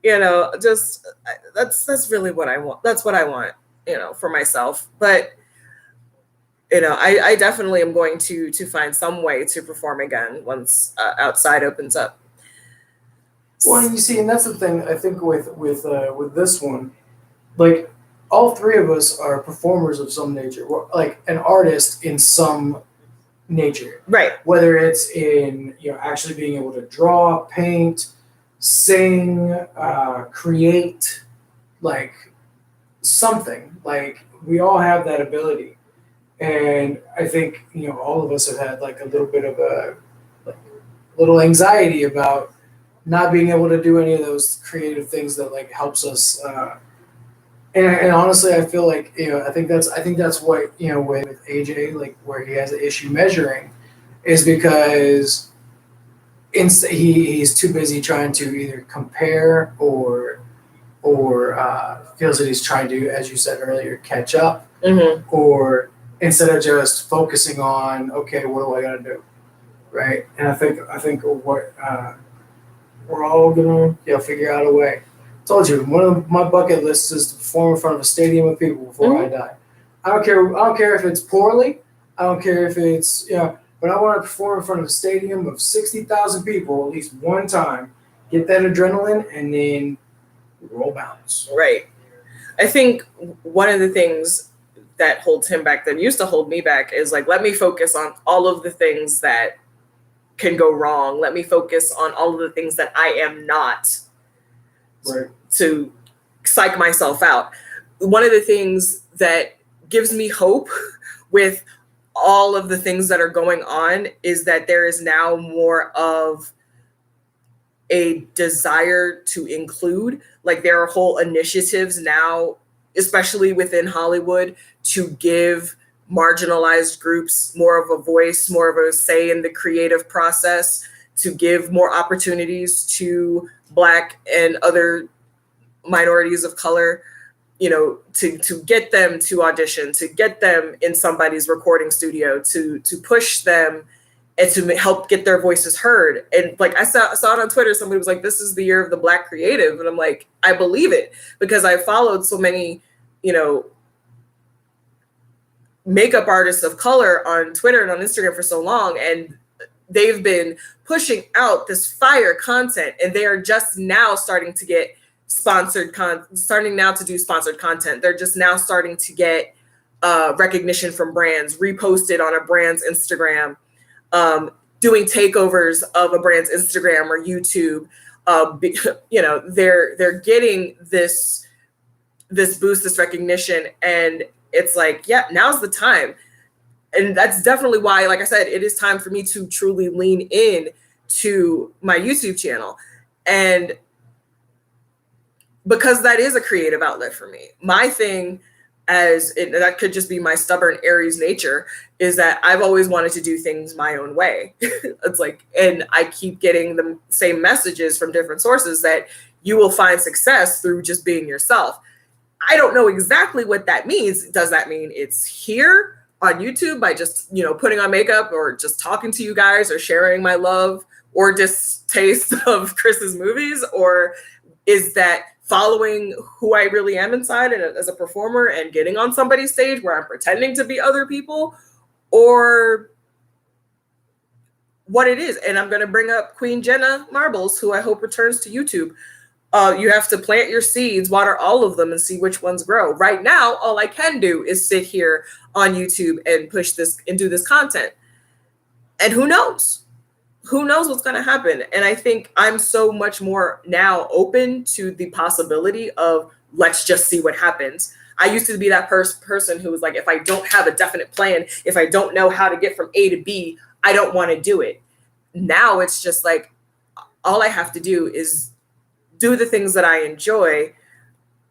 That's really what I want. That's what I want, for myself. But I definitely am going to find some way to perform again once outside opens up. Well, you see, and that's the thing I think with this one, like all three of us are performers of some nature. We're like an artist in some nature. Right. Whether it's in actually being able to draw, paint, sing, create, like something. Like we all have that ability, and I think all of us have had like a little bit of a little anxiety about not being able to do any of those creative things that like helps us. And honestly, I feel like I think that's what with AJ, like where he has an issue measuring, is because he's too busy trying to either compare or feels that he's trying to, as you said earlier, catch up, or instead of just focusing on, okay, what do I got to do, right? And I think what we're all gonna figure out a way. I told you, one of my bucket lists is to perform in front of a stadium of people before I die. I don't care if it's poorly. I don't care if it's but I want to perform in front of a stadium of 60,000 people at least one time, get that adrenaline, and then roll bounce. Right. I think one of the things that holds him back, that used to hold me back, is like, let me focus on all of the things that can go wrong. Let me focus on all of the things that I am not, right, to psych myself out. One of the things that gives me hope with all of the things that are going on is that there is now more of a desire to include. Like there are whole initiatives now, especially within Hollywood, to give marginalized groups more of a voice, more of a say in the creative process, to give more opportunities to Black and other minorities of color, to get them to audition, to get them in somebody's recording studio, to push them and to help get their voices heard. And like I saw it on Twitter, somebody was like, this is the year of the Black creative. And I'm like, I believe it, because I followed so many, makeup artists of color on Twitter and on Instagram for so long, and they've been pushing out this fire content, and they are just now starting to get starting now to do sponsored content. They're just now starting to get recognition from brands, reposted on a brand's Instagram, doing takeovers of a brand's Instagram or YouTube. They're getting this boost, this recognition, and it's like, yeah, now's the time. And that's definitely why, like I said, it is time for me to truly lean in to my YouTube channel. And because that is a creative outlet for me. My thing, that could just be my stubborn Aries nature, is that I've always wanted to do things my own way. It's like, and I keep getting the same messages from different sources that you will find success through just being yourself. I don't know exactly what that means. Does that mean it's here on YouTube by just, putting on makeup, or just talking to you guys, or sharing my love or distaste of Chris's movies? Or is that following who I really am inside and as a performer and getting on somebody's stage where I'm pretending to be other people, or what it is? And I'm going to bring up Queen Jenna Marbles, who I hope returns to YouTube. You have to plant your seeds, water all of them, and see which ones grow. Right now, all I can do is sit here on YouTube and push this and do this content. And who knows? Who knows what's going to happen? And I think I'm so much more now open to the possibility of, let's just see what happens. I used to be that person who was like, if I don't have a definite plan, if I don't know how to get from A to B, I don't want to do it. Now it's just like, all I have to do is do the things that I enjoy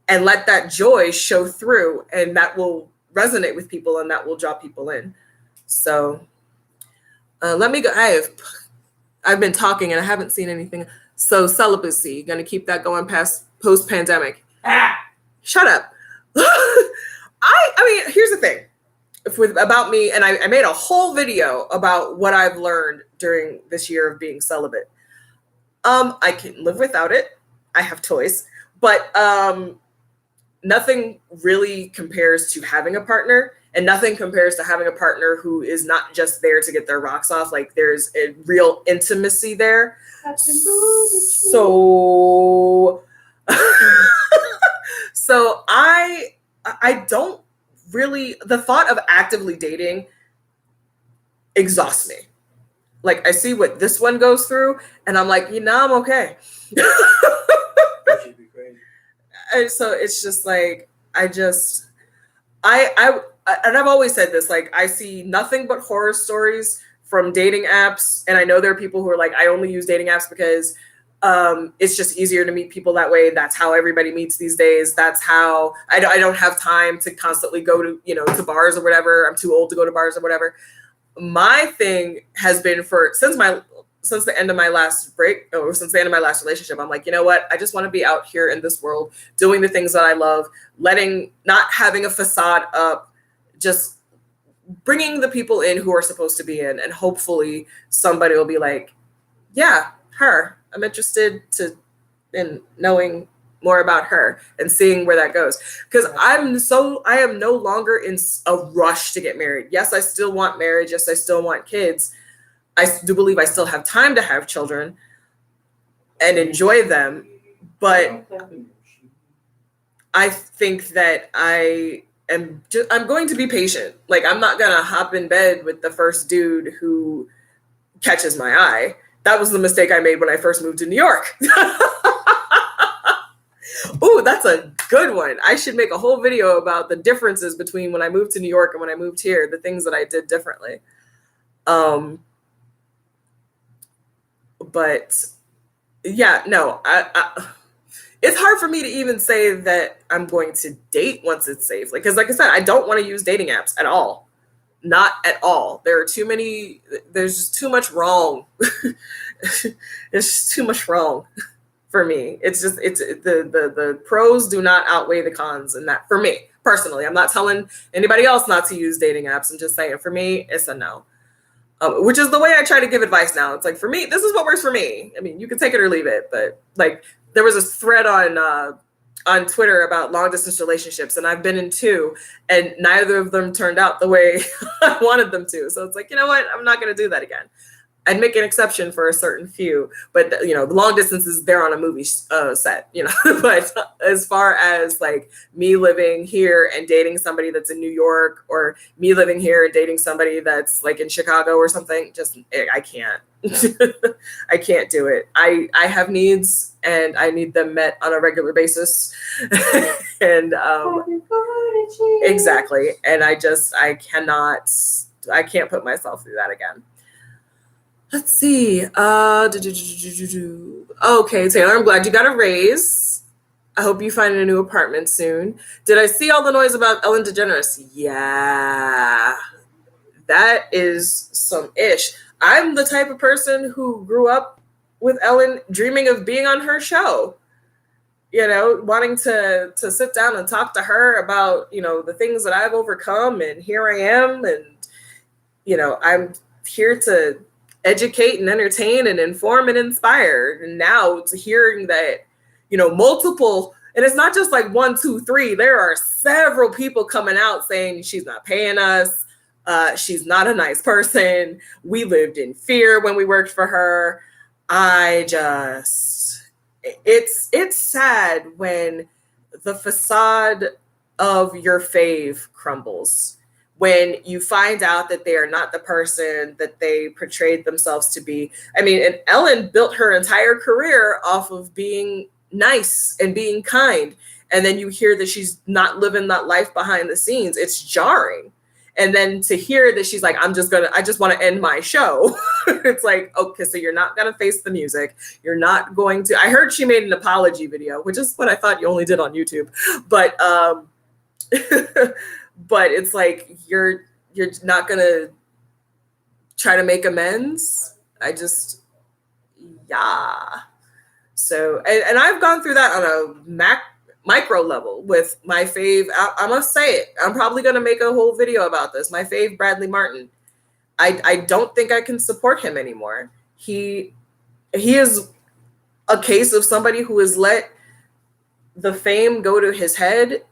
and let that joy show through, and that will resonate with people and that will draw people in. So let me go. I've been talking and I haven't seen anything. So celibacy, going to keep that going past post-pandemic. Shut up. I mean, here's the thing about me, and I made a whole video about what I've learned during this year of being celibate. I can live without it. I have toys, but nothing really compares to having a partner, and nothing compares to having a partner who is not just there to get their rocks off. Like there's a real intimacy there. So, so I don't really, the thought of actively dating exhausts me. Like, I see what this one goes through, and I'm like, I'm okay. That should be crazy. And so it's just like, and I've always said this, like, I see nothing but horror stories from dating apps. And I know there are people who are like, I only use dating apps because it's just easier to meet people that way. That's how everybody meets these days. That's how I don't have time to constantly go to, to bars or whatever. I'm too old to go to bars or whatever. My thing has been since the end of my last since the end of my last relationship, I'm like, you know what? I just want to be out here in this world doing the things that I love, not having a facade up, just bringing the people in who are supposed to be in. And hopefully somebody will be like, yeah, her. I'm interested in knowing more about her and seeing where that goes. Because I am no longer in a rush to get married. Yes, I still want marriage. Yes, I still want kids. I do believe I still have time to have children and enjoy them. But I think that I'm going to be patient. Like, I'm not going to hop in bed with the first dude who catches my eye. That was the mistake I made when I first moved to New York. Ooh, that's a good one. I should make a whole video about the differences between when I moved to New York and when I moved here, the things that I did differently. But yeah, no, it's hard for me to even say that I'm going to date once it's safe. Like I said, I don't want to use dating apps at all. Not at all. There's just too much wrong. There's just too much wrong for me. The pros do not outweigh the cons, and that, for me personally, I'm not telling anybody else not to use dating apps. I'm just saying, for me, it's a no. Which is the way I try to give advice now. It's like, for me, this is what works for me. I mean, you can take it or leave it, but like, there was a thread on Twitter about long distance relationships, and I've been in 2, and neither of them turned out the way I wanted them to. So it's like, you know what? I'm not going to do that again. I'd make an exception for a certain few, but the long distance is there on a movie set, but as far as like me living here and dating somebody that's in New York, or me living here and dating somebody that's like in Chicago or something, just, I can't. I can't do it. I have needs, and I need them met on a regular basis. And exactly. And I can't put myself through that again. Let's see. Okay, Taylor, I'm glad you got a raise. I hope you find a new apartment soon. Did I see all the noise about Ellen DeGeneres? Yeah. That is some ish. I'm the type of person who grew up with Ellen, dreaming of being on her show. Wanting to sit down and talk to her about, the things that I've overcome, and here I am, and, I'm here to educate and entertain and inform and inspire. And now to hearing that, multiple, and it's not just like 1, 2, 3, there are several people coming out saying she's not paying us. She's not a nice person. We lived in fear when we worked for her. It's sad when the facade of your fave crumbles, when you find out that they are not the person that they portrayed themselves to be. I mean, and Ellen built her entire career off of being nice and being kind. And then you hear that she's not living that life behind the scenes. It's jarring. And then to hear that she's like, I just want to end my show. It's like, okay, so you're not going to face the music. You're not going to, I heard she made an apology video, which is what I thought you only did on YouTube. But, but it's like, you're not going to try to make amends. Yeah. So, and I've gone through that on a micro level with my fave. I must say it. I'm probably going to make a whole video about this. My fave, Bradley Martin. I don't think I can support him anymore. He is a case of somebody who has let the fame go to his head,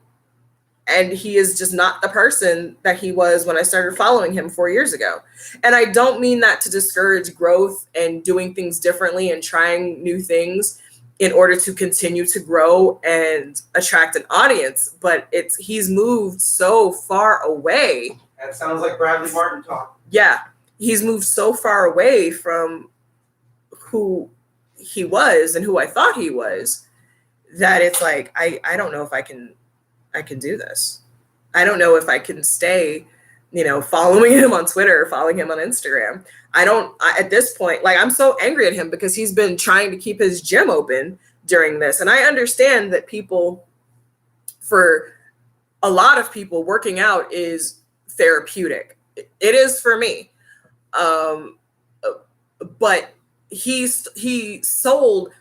and he is just not the person that he was when I started following him 4 years ago. And I don't mean that to discourage growth and doing things differently and trying new things in order to continue to grow and attract an audience, but he's moved so far away. That sounds like Bradley Martin talk. Yeah. he's moved so far away from who he was and who I thought he was that it's like I don't know if I can do this. I don't know if I can stay, following him on Twitter, following him on Instagram. At this point, like, I'm so angry at him because he's been trying to keep his gym open during this. And I understand that for a lot of people, working out is therapeutic. It is for me. But he sold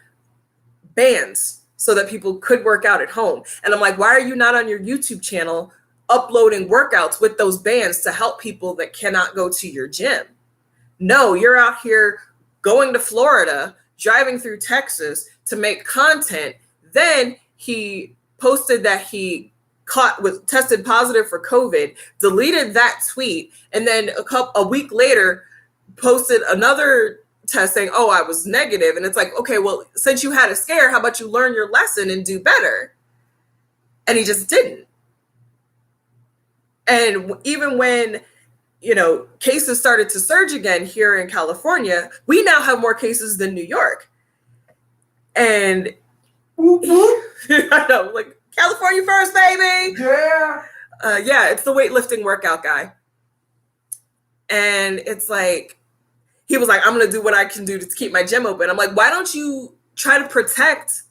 bands so that people could work out at home. And I'm like, why are you not on your YouTube channel uploading workouts with those bands to help people that cannot go to your gym? No, you're out here going to Florida, driving through Texas to make content. Then he posted that he tested positive for COVID, deleted that tweet, and then a week later posted another test saying, oh, I was negative. And it's like, okay, well, since you had a scare, how about you learn your lesson and do better? And he just didn't. And even when, cases started to surge again here in California, we now have more cases than New York. And I know, like, California first, baby. Yeah. Yeah, it's the weightlifting workout guy. And it's like, he was like, I'm going to do what I can do to keep my gym open. I'm like, why don't you try to protect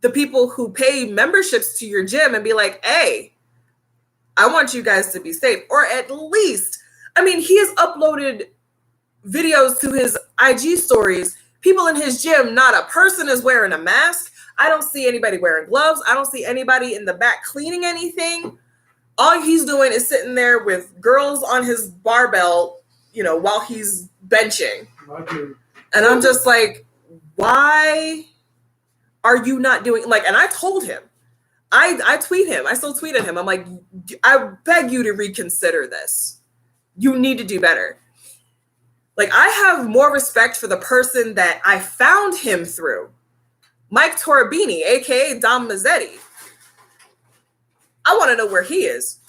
the people who pay memberships to your gym and be like, hey, I want you guys to be safe. Or at least, he has uploaded videos to his IG stories. People in his gym, not a person is wearing a mask. I don't see anybody wearing gloves. I don't see anybody in the back cleaning anything. All he's doing is sitting there with girls on his barbell, while he's benching. And I'm just like, why are you not doing, like, and I told him, I tweet him. I still tweet at him. I'm like, I beg you to reconsider this. You need to do better. Like, I have more respect for the person that I found him through. Mike Torabini, aka Dom Mazzetti. I want to know where he is.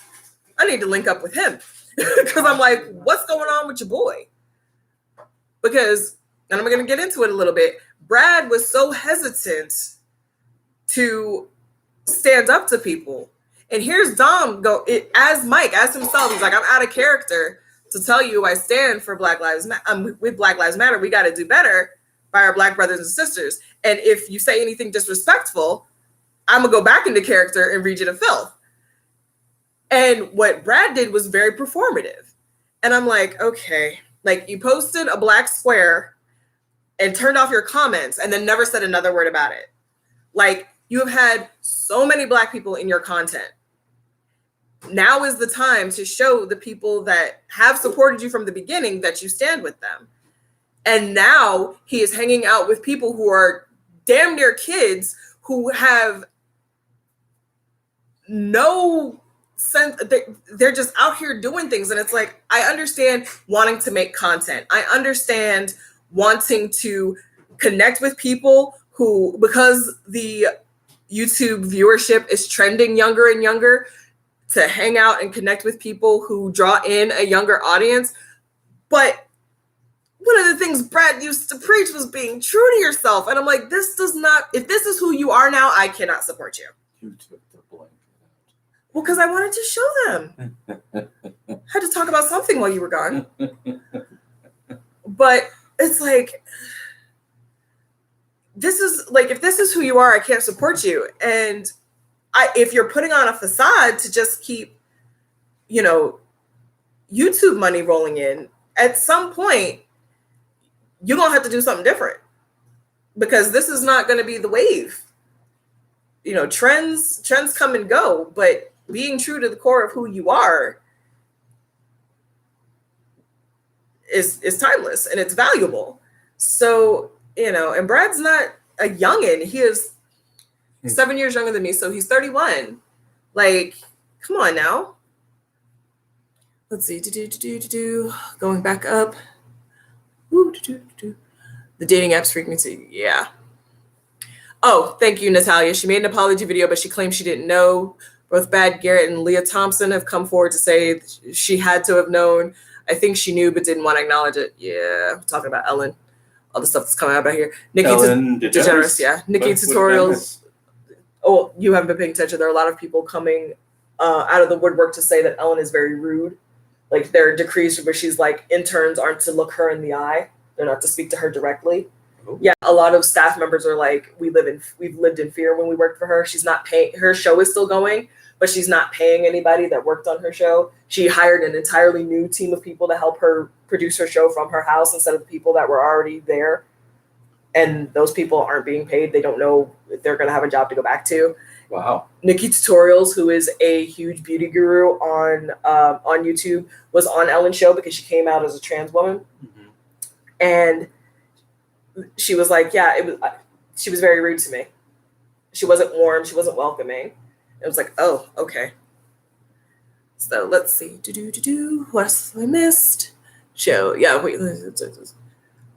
I need to link up with him. Because I'm like, what's going on with your boy? Because, and I'm going to get into it a little bit, Brad was so hesitant to stand up to people. And here's Dom as Mike, as himself. He's like, I'm out of character to tell you I stand for Black Lives Matter. With Black Lives Matter, we got to do better by our Black brothers and sisters. And if you say anything disrespectful, I'm going to go back into character and read you to filth. And what Brad did was very performative. And I'm like, okay, like, you posted a black square and turned off your comments and then never said another word about it. Like, you have had so many Black people in your content. Now is the time to show the people that have supported you from the beginning that you stand with them. And now he is hanging out with people who are damn near kids who have no sense. They're just out here doing things. And it's like, I understand wanting to make content. I understand wanting to connect with people who, because the YouTube viewership is trending younger and younger, to hang out and connect with people who draw in a younger audience. But one of the things Brad used to preach was being true to yourself. And I'm like, if this is who you are now, I cannot support you. You took the blanket out. Well, because I wanted to show them. Had to talk about something while you were gone. But it's like, if this is who you are, I can't support you. And if you're putting on a facade to just keep, YouTube money rolling in, at some point, you're going to have to do something different, because this is not going to be the wave. Trends come and go, but being true to the core of who you are is timeless and it's valuable. So, and Brad's not a youngin'. He is 7 years younger than me, so he's 31. Like, come on now. Let's see. Going back up. The dating apps frequency. Yeah. Oh, thank you, Natalia. She made an apology video, but she claims she didn't know. Both Bad Garrett and Leah Thompson have come forward to say she had to have known. I think she knew but didn't want to acknowledge it. Yeah, I'm talking about Ellen. All the stuff that's coming out about here. Nikki Ellen DeGeneres, yeah. Nikki Tutorials. Oh, you haven't been paying attention. There are a lot of people coming out of the woodwork to say that Ellen is very rude. Like, there are decrees where she's like, interns aren't to look her in the eye. They're not to speak to her directly. Oh. Yeah, a lot of staff members are like, we've lived in fear when we worked for her. She's not paying. Her show is still going, but she's not paying anybody that worked on her show. She hired an entirely new team of people to help her produce her show from her house instead of the people that were already there. And those people aren't being paid. They don't know if they're going to have a job to go back to. Wow. Nikki Tutorials, who is a huge beauty guru on YouTube, was on Ellen's show because she came out as a trans woman. Mm-hmm. And she was like, yeah, she was very rude to me. She wasn't warm. She wasn't welcoming. It was like, oh, okay. So let's see. What else have I missed? Show. Yeah, wait.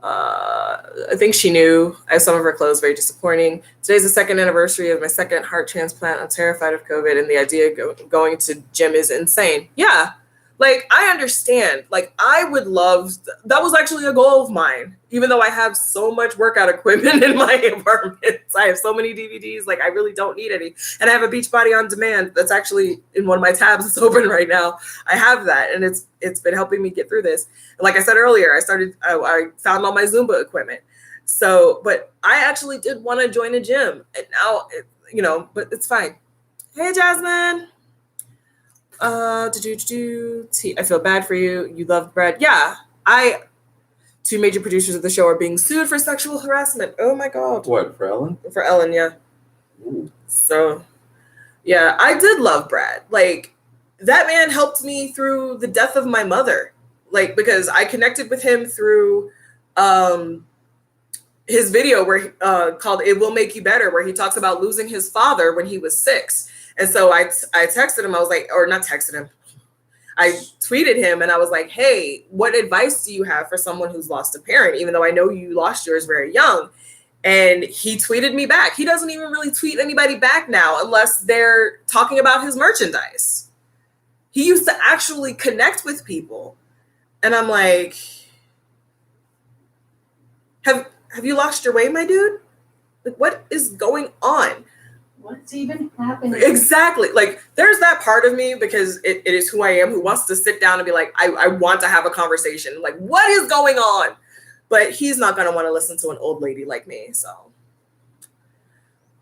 I think she knew. I have some of her clothes, very disappointing. Today's the second anniversary of my second heart transplant. I'm terrified of COVID, and the idea of going to gym is insane. Yeah, like, I understand. Like, I would love, that was actually a goal of mine, even though I have so much workout equipment in my apartment. I have so many DVDs, like, I really don't need any. And I have a Beachbody on demand that's actually in one of my tabs that's open right now. I have that, and it's been helping me get through this. And like I said earlier, I found all my Zumba equipment. So, but I actually did want to join a gym, and now, but it's fine. Hey, Jasmine. I feel bad for you. You love bread. Yeah. Two major producers of the show are being sued for sexual harassment. Oh my God. What, for Ellen? For Ellen, yeah. Ooh. So, yeah, I did love Brad. Like, that man helped me through the death of my mother. Like, because I connected with him through his video where called "It Will Make You Better," where he talks about losing his father when he was 6. And so I texted him. I was like, or not texted him. I tweeted him and I was like, hey, what advice do you have for someone who's lost a parent, even though I know you lost yours very young? And he tweeted me back. He doesn't even really tweet anybody back now unless they're talking about his merchandise. He used to actually connect with people. And I'm like, have you lost your way, my dude? Like, what is going on? What's even happening? Exactly. Like, there's that part of me, because it is who I am, who wants to sit down and be like, I want to have a conversation. Like, what is going on? But he's not going to want to listen to an old lady like me. So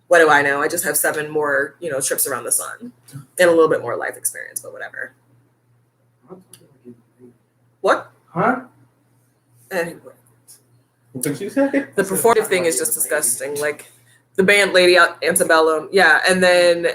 what do I know? I just have 7 more, trips around the sun and a little bit more life experience, but whatever. What? Huh? Anyway. What did you say? The performative thing is just disgusting. Like, the band Lady Antebellum, yeah, and then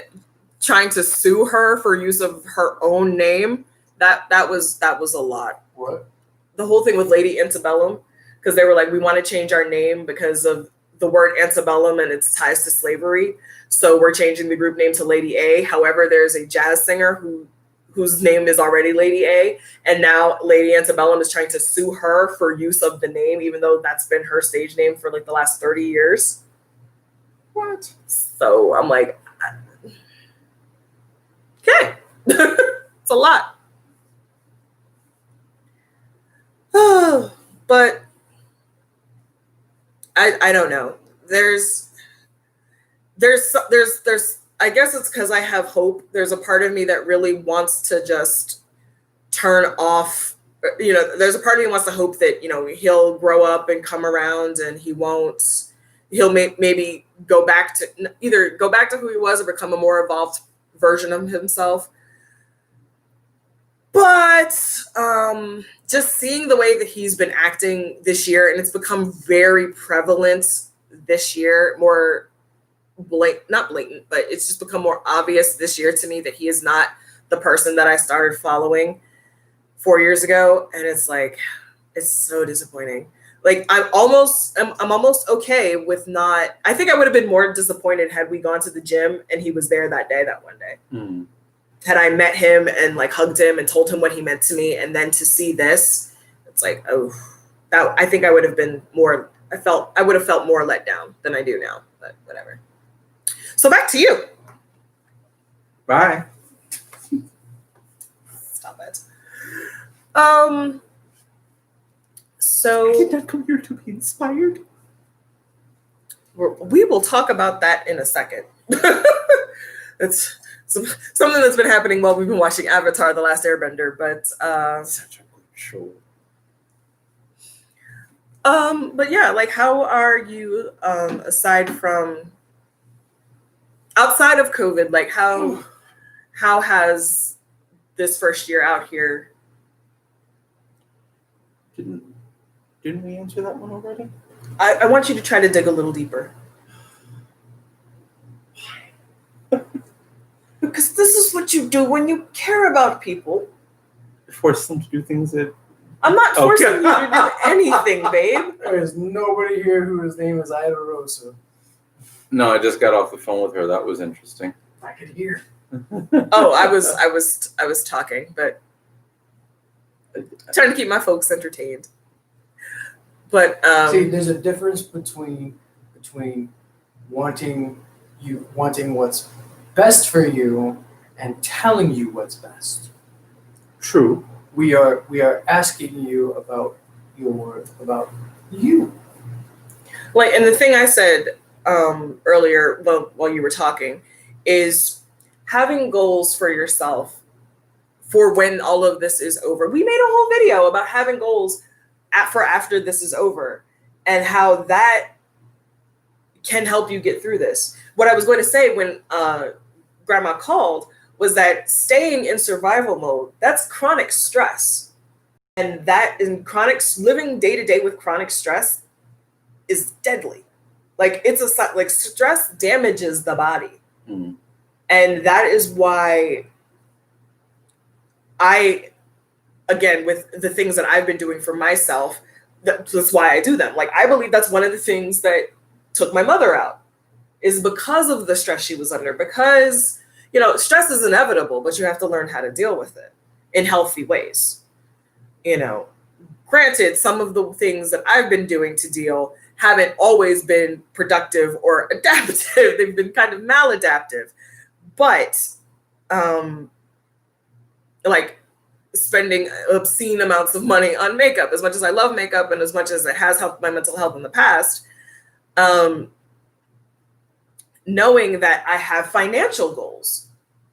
trying to sue her for use of her own name, that was a lot. What? The whole thing with Lady Antebellum, because they were like, we want to change our name because of the word antebellum and its ties to slavery, so we're changing the group name to Lady A. However, there's a jazz singer whose name is already Lady A, and now Lady Antebellum is trying to sue her for use of the name, even though that's been her stage name for like the last 30 years. What? So I'm like, okay. It's a lot. But I don't know. There's I guess it's because I have hope. There's a part of me that really wants to just turn off. There's a part of me who wants to hope that, he'll grow up and come around and he'll maybe go back to who he was or become a more evolved version of himself. But just seeing the way that he's been acting this year, and it's become very prevalent this year, more not blatant, but it's just become more obvious this year to me that he is not the person that I started following 4 years ago. And it's like, it's so disappointing. Like, I'm almost okay with not. I think I would have been more disappointed had we gone to the gym and he was there that one day. Mm. Had I met him and like hugged him and told him what he meant to me, and then to see this, it's like, oh, that I think I would have been more. I would have felt more let down than I do now. But whatever. So back to you. Bye. Stop it. So I did not come here to be inspired. we will talk about that in a second. It's something that's been happening while we've been watching Avatar: The Last Airbender, but Such a good show. but yeah, like, how are you, outside of COVID, like how has this first year out here? Didn't we answer that one already? I want you to try to dig a little deeper. Because this is what you do when you care about people. Force them to do things that. I'm not forcing Okay. you to do anything, babe. There is nobody here whose name is Ida Rosa. No, I just got off the phone with her. That was interesting. I could hear. Oh, I was talking, but trying to keep my folks entertained. But See, there's a difference between wanting what's best for you and telling you what's best. True. We are asking you about you. like, and the thing I said earlier, while you were talking, is having goals for yourself for when all of this is over. We made a whole video about having goals for after this is over and how that can help you get through this. What I was going to say when Grandma called was that staying in survival mode, that's chronic stress. And that in living day to day with chronic stress is deadly. Like, like, stress damages the body. Mm. And that is why again, with the things that I've been doing for myself, that's why I do them. Like, I believe that's one of the things that took my mother out, is because of the stress she was under. Because, stress is inevitable, but you have to learn how to deal with it in healthy ways. Granted, some of the things that I've been doing to deal haven't always been productive or adaptive. They've been kind of maladaptive. But, like, spending obscene amounts of money on makeup, as much as I love makeup and as much as it has helped my mental health in the past, knowing that I have financial goals.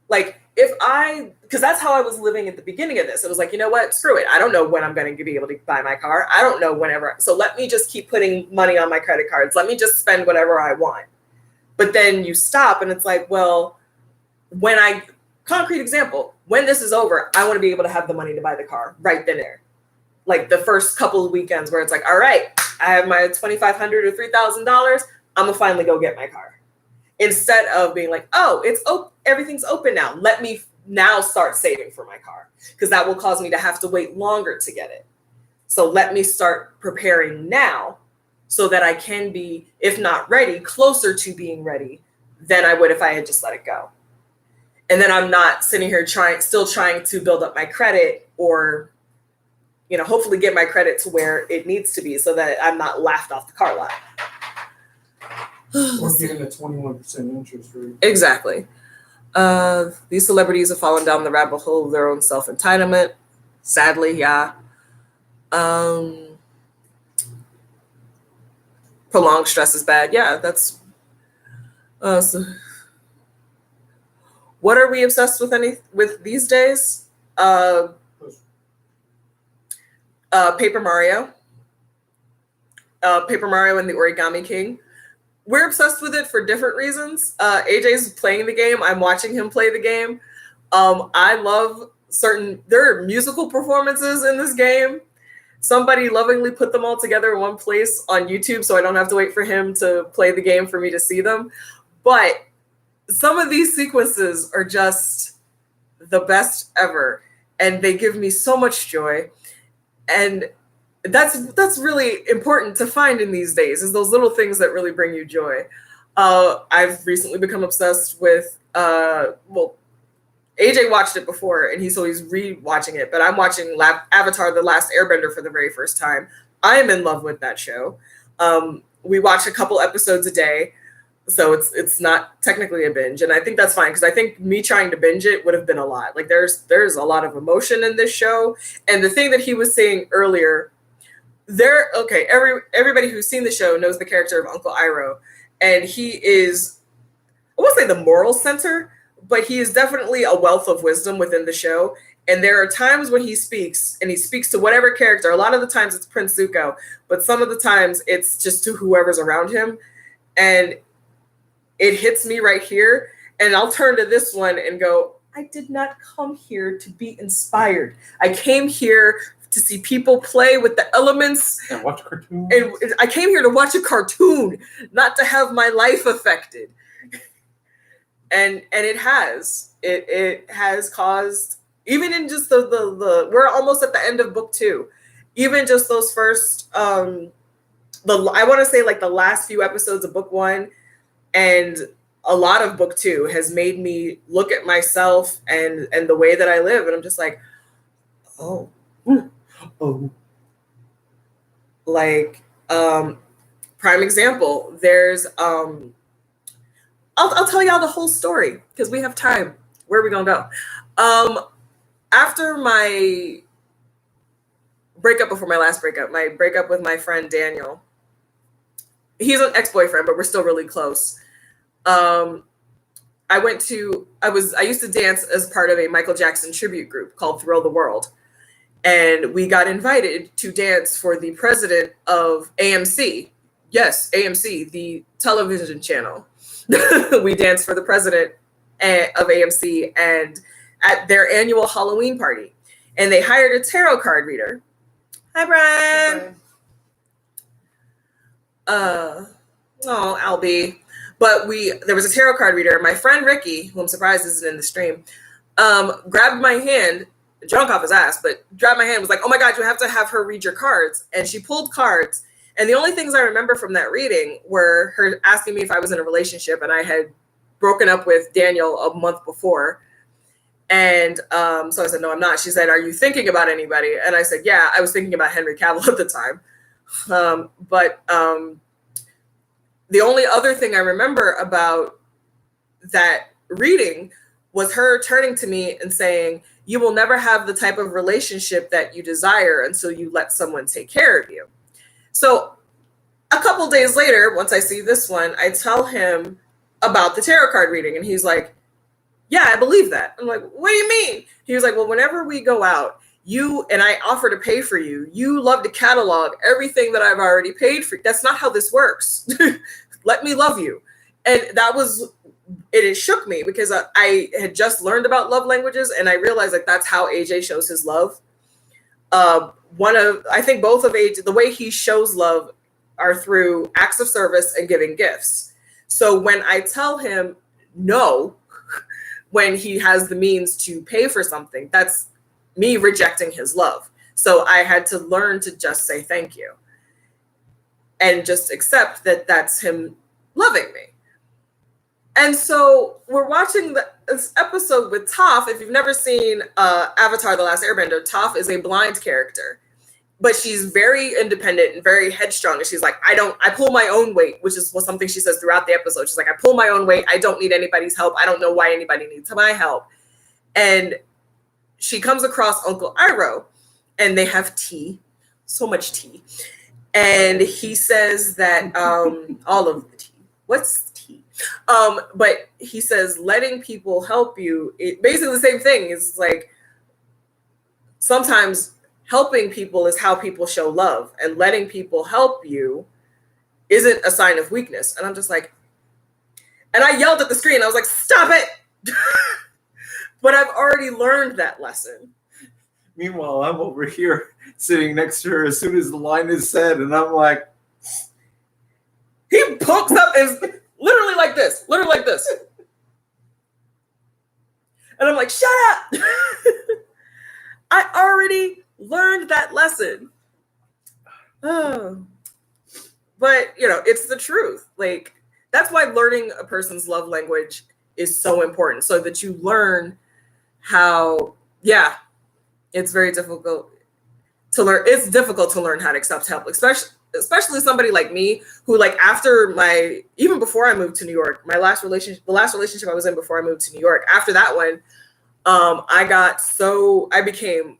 Like, because that's how I was living at the beginning of this. It was like, you know what, screw it. I don't know when I'm going to be able to buy my car. I don't know whenever. So let me just keep putting money on my credit cards. Let me just spend whatever I want. But then you stop and it's like, well, concrete example, when this is over, I want to be able to have the money to buy the car right then and there. Like, the first couple of weekends where it's like, all right, I have my $2,500 or $3,000. I'm gonna finally go get my car. Instead of being like, oh, everything's open now. Let me now start saving for my car, because that will cause me to have to wait longer to get it. So let me start preparing now so that I can be, if not ready, closer to being ready than I would if I had just let it go. And then I'm not sitting here still trying to build up my credit, or, hopefully get my credit to where it needs to be so that I'm not laughed off the car lot. Or getting a 21% interest rate. Exactly. These celebrities have fallen down the rabbit hole of their own self-entitlement. Sadly, yeah. Prolonged stress is bad. Yeah, that's... so what are we obsessed with these days? Paper Mario. Paper Mario and the Origami King. We're obsessed with it for different reasons. AJ's playing the game. I'm watching him play the game. I love there are musical performances in this game. Somebody lovingly put them all together in one place on YouTube, so I don't have to wait for him to play the game for me to see them. But some of these sequences are just the best ever, and they give me so much joy. And that's really important to find in these days, is those little things that really bring you joy. I've recently become obsessed with, AJ watched it before, and he's re-watching it, but I'm watching Avatar: The Last Airbender for the very first time. I am in love with that show. We watch a couple episodes a day, so it's not technically a binge, and I think that's fine, because I think me trying to binge it would have been a lot. Like, there's a lot of emotion in this show, and the thing that he was saying earlier Everybody who's seen the show knows the character of Uncle Iroh, and he is, I won't say the moral center, but he is definitely a wealth of wisdom within the show. And there are times when he speaks, and he speaks to whatever character. A lot of the times it's Prince Zuko, but some of the times it's just to whoever's around him. And it hits me right here. And I'll turn to this one and go, I did not come here to be inspired. I came here to see people play with the elements. And watch cartoons. And I came here to watch a cartoon, not to have my life affected. And it has. It has caused, even in just the we're almost at the end of book 2. Even just those first I want to say like the last few episodes of book 1 and a lot of book 2 has made me look at myself and the way that I live, and I'm just like, oh, like prime example. There's I'll tell y'all the whole story because we have time. Where are we gonna go? After my breakup, before my last breakup, my breakup with my friend Daniel. He's an ex-boyfriend, but we're still really close. I used to dance as part of a Michael Jackson tribute group called Thrill the World. And we got invited to dance for the president of AMC. Yes, AMC, the television channel. We danced for the president of AMC and at their annual Halloween party. And they hired a tarot card reader. Hi, Brian. Albie. But there was a tarot card reader. My friend Ricky, who I'm surprised isn't in the stream, grabbed my hand, drunk off his ass, but grabbed my hand, was like, oh my God, you have to have her read your cards. And she pulled cards. And the only things I remember from that reading were her asking me if I was in a relationship, and I had broken up with Daniel a month before. And so I said, no, I'm not. She said, are you thinking about anybody? And I said, yeah, I was thinking about Henry Cavill at the time. But the only other thing I remember about that reading was her turning to me and saying, you will never have the type of relationship that you desire until you let someone take care of you. So a couple days later, once I see this one, I tell him about the tarot card reading. And he's like, yeah, I believe that. I'm like, what do you mean? He was like, well, whenever we go out, you and I offer to pay for you. You love to catalog everything that I've already paid for. That's not how this works. Let me love you. And it shook me because I had just learned about love languages, and I realized like that's how AJ shows his love. I think both of AJ, the way he shows love are through acts of service and giving gifts. So when I tell him no, when he has the means to pay for something, that's me rejecting his love. So I had to learn to just say thank you and just accept that that's him loving me. And so we're watching this episode with Toph. If you've never seen Avatar: The Last Airbender, Toph is a blind character, but she's very independent and very headstrong. And she's like, I pull my own weight, which is something she says throughout the episode. She's like, I pull my own weight. I don't need anybody's help. I don't know why anybody needs my help. And she comes across Uncle Iroh, and they have tea, so much tea. And he says that all of the tea. What's tea? But he says letting people help you, basically the same thing. It's like sometimes helping people is how people show love, and letting people help you isn't a sign of weakness. And I'm just like, and I yelled at the screen. I was like, stop it. But I've already learned that lesson. Meanwhile, I'm over here sitting next to her as soon as the line is said, and I'm like, he pokes up and literally like this. And I'm like, shut up. I already learned that lesson. Oh. But, it's the truth. Like, that's why learning a person's love language is so important, so that you learn how, it's very difficult to learn. It's difficult to learn how to accept help, especially somebody like me who, like, even before I moved to New York, the last relationship I was in before I moved to New York, after that one, I became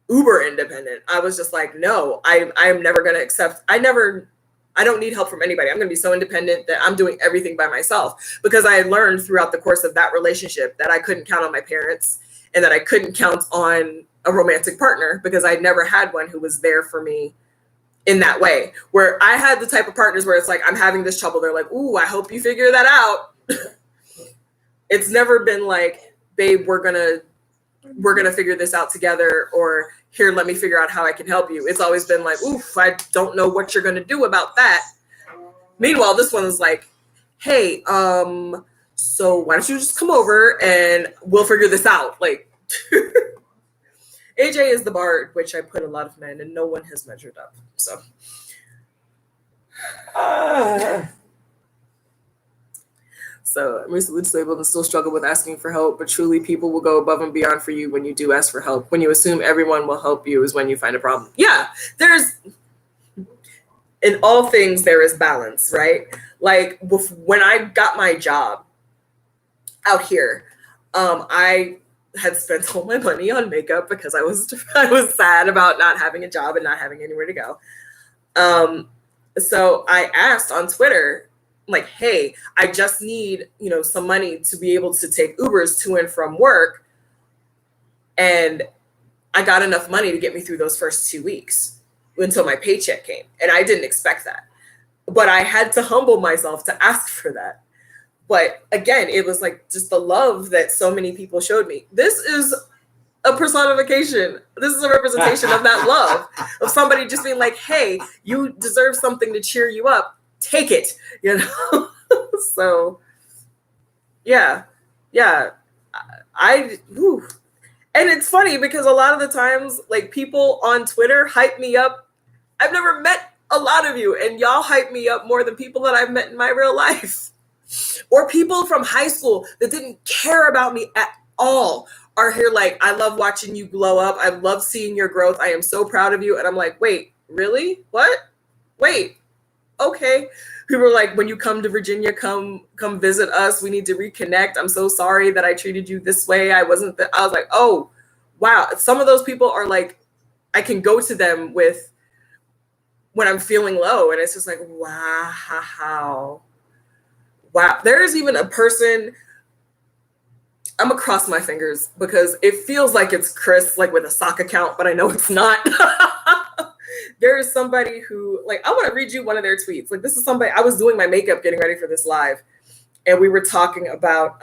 uber independent. I was just like, no, I am never going to accept. I don't need help from anybody. I'm going to be so independent that I'm doing everything by myself, because I had learned throughout the course of that relationship that I couldn't count on my parents and that I couldn't count on a romantic partner, because I never had one who was there for me in that way, where I had the type of partners where it's like, I'm having this trouble. They're like, ooh, I hope you figure that out. It's never been like, babe, we're going to figure this out together, or here, let me figure out how I can help you. It's always been like, oof, I don't know what you're going to do about that. Meanwhile, this one is like, hey, so why don't you just come over and we'll figure this out? Like, AJ is the bard, which I put a lot of men, and no one has measured up. So. So I'm recently disabled and still struggle with asking for help, but truly people will go above and beyond for you when you do ask for help. When you assume everyone will help you is when you find a problem. Yeah, in all things, there is balance, right? Like when I got my job out here, I had spent all my money on makeup because I was sad about not having a job and not having anywhere to go. So I asked on Twitter, like, hey, I just need, some money to be able to take Ubers to and from work. And I got enough money to get me through those first 2 weeks until my paycheck came. And I didn't expect that. But I had to humble myself to ask for that. But again, it was like just the love that so many people showed me. This is a personification. This is a representation of that love, of somebody just being like, hey, you deserve something to cheer you up. Take it, So, yeah. And it's funny because a lot of the times, like, people on Twitter hype me up. I've never met a lot of you, and y'all hype me up more than people that I've met in my real life. Or people from high school that didn't care about me at all are here like, I love watching you glow up. I love seeing your growth. I am so proud of you. And I'm like, wait, really? What? Wait. Okay. People were like, when you come to Virginia, come visit us. We need to reconnect. I'm so sorry that I treated you this way. I was like, oh, wow. Some of those people are like, I can go to them with when I'm feeling low. And it's just like, wow. There is even a person, I'm gonna cross my fingers because it feels like it's Chris, like with a sock account, but I know it's not. There is somebody who, like, I want to read you one of their tweets. Like, this is somebody, I was doing my makeup getting ready for this live, and we were talking about,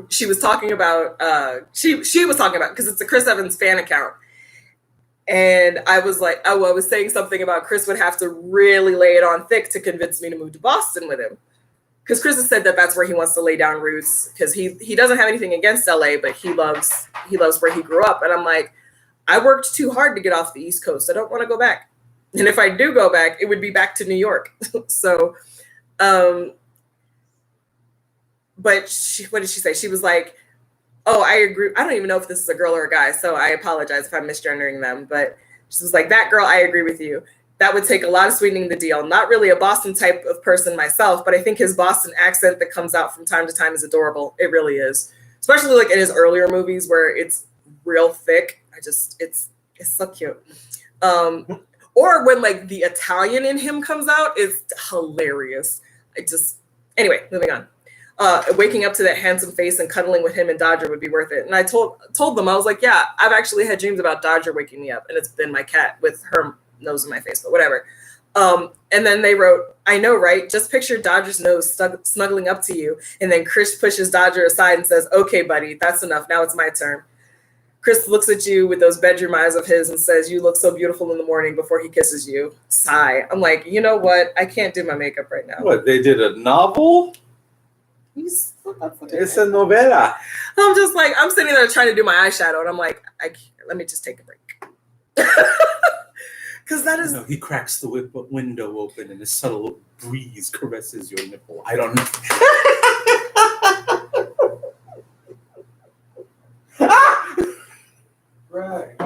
she was talking about, she was talking about, because it's a Chris Evans fan account. And I was like, I was saying something about Chris would have to really lay it on thick to convince me to move to Boston with him. Because Chris has said that that's where he wants to lay down roots, because he doesn't have anything against LA, but he loves where he grew up. And I'm like, I worked too hard to get off the East Coast. I don't want to go back. And if I do go back, it would be back to New York. So, but what did she say? She was like, oh, I agree. I don't even know if this is a girl or a guy, so I apologize if I'm misgendering them. But she was like, that girl, I agree with you. That would take a lot of sweetening the deal. Not really a Boston type of person myself, but I think his Boston accent that comes out from time to time is adorable. It really is. Especially like in his earlier movies where it's real thick. It's so cute. Or when like the Italian in him comes out, it's hilarious. Anyway, moving on. Waking up to that handsome face and cuddling with him and Dodger would be worth it. And I told them, I was like, yeah, I've actually had dreams about Dodger waking me up, and it's been my cat with her nose in my face, but whatever. And then they wrote, I know, right? Just picture Dodger's nose snuggling up to you. And then Chris pushes Dodger aside and says, okay, buddy, that's enough. Now it's my turn. Chris looks at you with those bedroom eyes of his and says, you look so beautiful in the morning, before he kisses you. Sigh. I'm like, you know what? I can't do my makeup right now. What, they did a novel? It's a novela. I'm just like, I'm sitting there trying to do my eyeshadow, and I'm like, let me just take a break. Because that is... he cracks the window open and a subtle breeze caresses your nipple. I don't know. Right.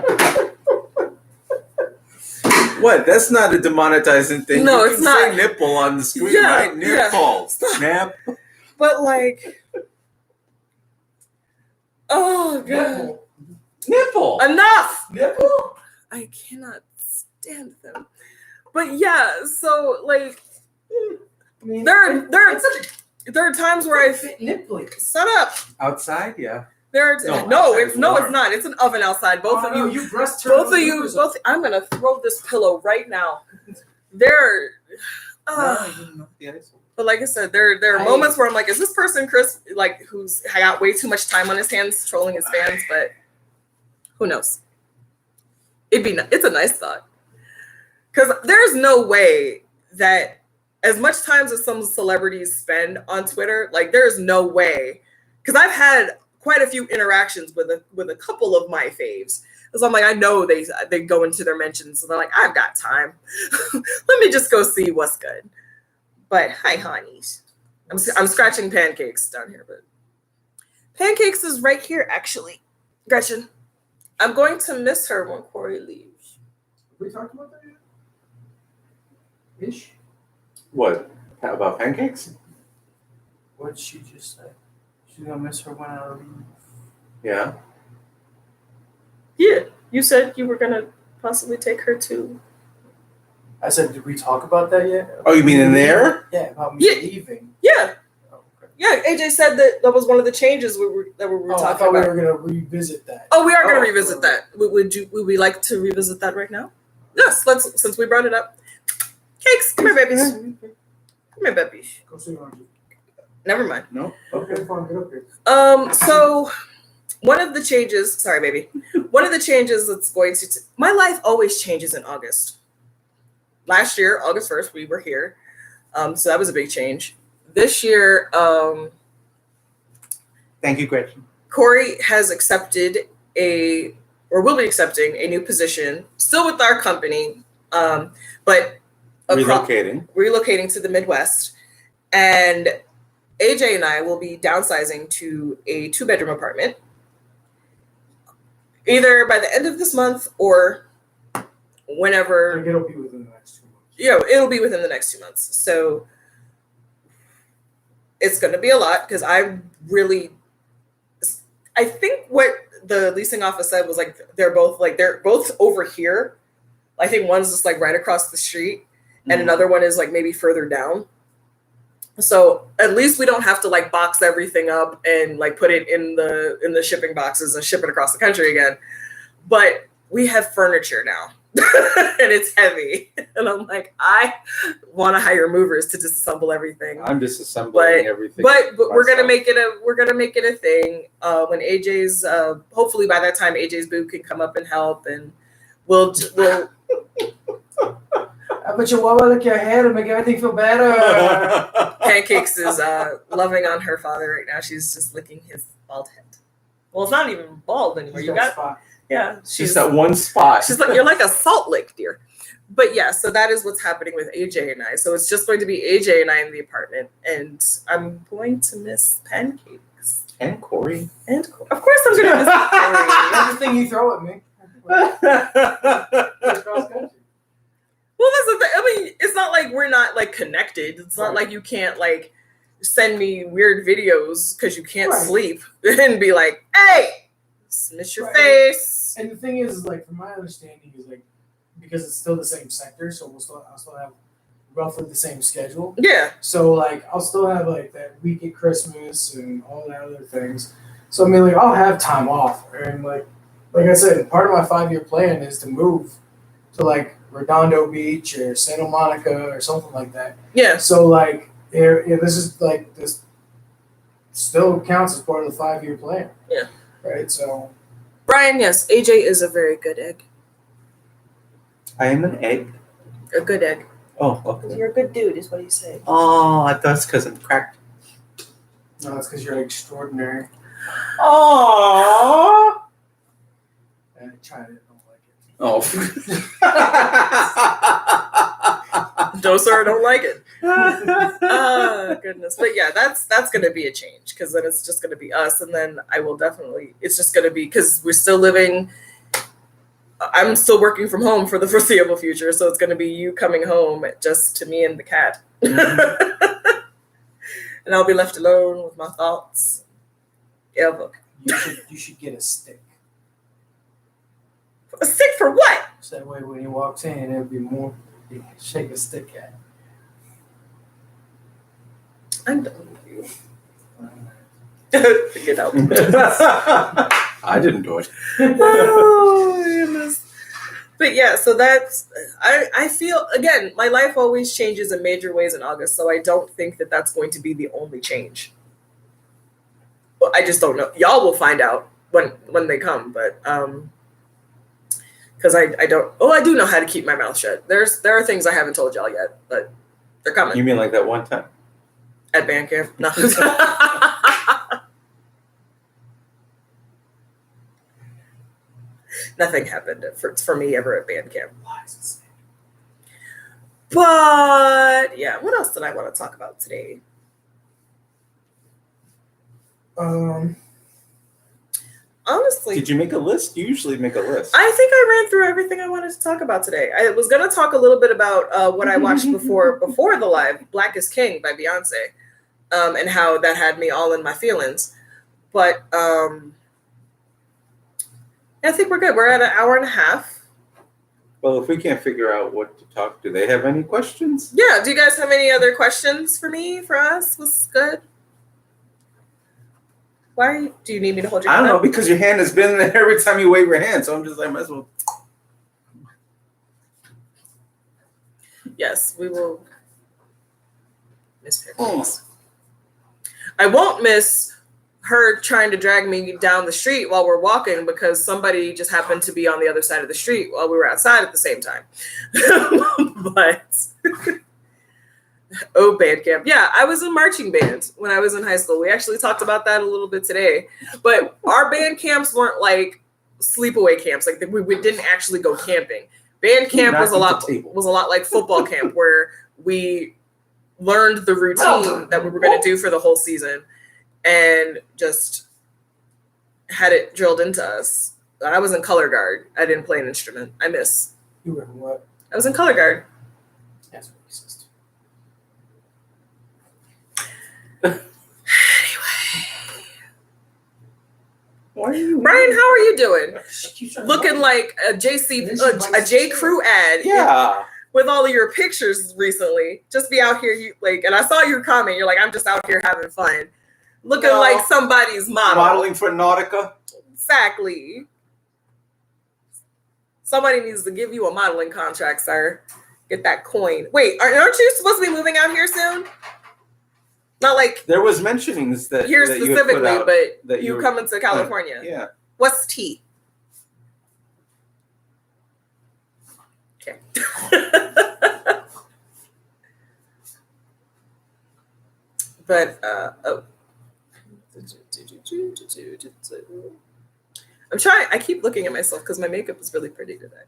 What? That's not a demonetizing thing. No, you it's can not. say nipple on the screen, Yeah, right? Nipple. Snap. But like, oh god. Nipple. Enough. Nipple. I cannot stand them. But yeah, so like I mean, there are times where I fit nipply. shut up. Outside, yeah. There are No, outside it's is no, warm. it's not. It's an oven outside. Both of you, breast both of you, both. I'm gonna throw this pillow right now. There, but like I said, there are moments where I'm like, is this person Chris, like who's got way too much time on his hands trolling his fans? But who knows? It's a nice thought, because there's no way that as much time as some celebrities spend on Twitter, like there's no way, because I've had quite a few interactions with a couple of my faves. Because I'm like, I know they go into their mentions, and they're like, I've got time. Let me just go see what's good. But hi, honeys. I'm scratching Pancakes down here, but Pancakes is right here, actually. Gretchen, I'm going to miss her when Corey leaves. Have we talked about that yet? Ish? What? About pancakes? What did she just say? She's gonna miss her when I leave. Yeah. Yeah, you said you were gonna possibly take her to. I said, did we talk about that yet? Oh, you mean in there? Yeah, about me leaving. Yeah, Oh, okay. yeah. AJ said that was one of the changes we were I talking thought about. we were gonna revisit that. Oh, we are going to revisit that. Would we like to revisit that right now? Yes, let's, since we brought it up. Cakes, come here, babies. Come here, babies. Go sit on. Never mind. No. Okay, fine, get up here. So one of the changes, sorry, baby. One of the changes that's going to, my life always changes in August. Last year, August 1st, we were here. So that was a big change. This year, Thank you, Gretchen. Corey has accepted will be accepting a new position, still with our company, but relocating to the Midwest. And AJ and I will be downsizing to a 2-bedroom apartment, either by the end of this month or whenever. Like it'll be within the next 2 months. It'll be within the next 2 months. So it's going to be a lot, because I think what the leasing office said was like they're both over here. I think one's just like right across the street, and another one is like maybe further down. So at least we don't have to like box everything up and like put it in the shipping boxes and ship it across the country again. But we have furniture now. And it's heavy, and I'm like, I want to hire movers to disassemble everything. I'm disassembling everything. But we're gonna make it a thing. When AJ's hopefully by that time AJ's boo can come up and help, and we'll. I bet you Wawa lick your head and make everything feel better. Pancakes is loving on her father right now. She's just licking his bald head. Well, it's not even bald anymore. You got spot. Yeah, she's that one spot. She's like, you're like a salt lick, dear. But yeah, so that is what's happening with AJ and I. So it's just going to be AJ and I in the apartment, and I'm going to miss Pancakes and Corey. Of course, I'm going to miss Corey. Everything you throw at me. Well, that's the thing. I mean, it's not like we're not like connected. It's not like you can't like send me weird videos because you can't sleep and be like, hey, miss your face. And the thing is, like, from my understanding, is like because it's still the same sector, so I'll still have roughly the same schedule. Yeah. So like I'll still have like that week at Christmas and all that other things. So I mean, like I'll have time off, and like I said, part of my 5-year plan is to move to like Redondo Beach or Santa Monica or something like that. Yeah. So like, this is like this still counts as part of the 5-year plan. Yeah. Right. So. Brian, yes, AJ is a very good egg. I am an egg. A good egg. Oh, okay. You're a good dude, is what he's saying. Oh, I thought it's because I'm cracked. No, it's because you're extraordinary. Aww. I tried it. Don't like it. Oh. No, sir, I don't like it. Oh, goodness. But yeah, that's going to be a change, because then it's just going to be us. And then I will definitely, it's just going to be, because we're still living, I'm still working from home for the foreseeable future. So it's going to be you coming home just to me and the cat. Mm-hmm. And I'll be left alone with my thoughts. Ever. You should get a stick. A stick for what? So that way when he walks in, it'll be more, he can shake a stick at. I'm done with you. Get out. I didn't do it. Oh, goodness. But yeah, so that's, I feel, again, my life always changes in major ways in August, so I don't think that that's going to be the only change. Well, I just don't know. Y'all will find out when they come, but because I don't, I do know how to keep my mouth shut. There are things I haven't told y'all yet, but they're coming. You mean like that one time? At band camp? No. Nothing happened for me ever at band camp. But yeah, what else did I want to talk about today? Honestly, Did you make a list? You usually make a list. I think I ran through everything I wanted to talk about today. I was going to talk a little bit about what I watched before the live, Black is King by Beyonce, and how that had me all in my feelings. But I think we're good. We're at an hour and a half. Well, if we can't figure out what to talk, do they have any questions? Yeah. Do you guys have any other questions for me, for us? Was good? Why do you need me to hold your I hand don't know, up? because your hand has been there every time you wave your hand, so I'm just like, might as well. Yes, we will miss pictures. I won't miss her trying to drag me down the street while we're walking because somebody just happened to be on the other side of the street while we were outside at the same time. But band camp. Yeah, I was in marching band when I was in high school. We actually talked about that a little bit today. But our band camps weren't like sleepaway camps. Like we didn't actually go camping. Band camp was a lot like football camp where we learned the routine that we were going to do for the whole season and just had it drilled into us. I was in color guard. I didn't play an instrument. I miss. You were in what? I was in color guard. That's racist. Why are you? Brian, how are you doing? Looking like a J. Crew ad. Yeah. With all of your pictures recently. Just be out here, and I saw your comment. You're like, I'm just out here having fun. Looking like somebody's model. Modeling for Nautica. Exactly. Somebody needs to give you a modeling contract, sir. Get that coin. Wait, aren't you supposed to be moving out here soon? Not like there was mentionings that here that specifically, you but that you coming to California. Yeah. What's T? Okay. But I'm trying. I keep looking at myself because my makeup is really pretty today.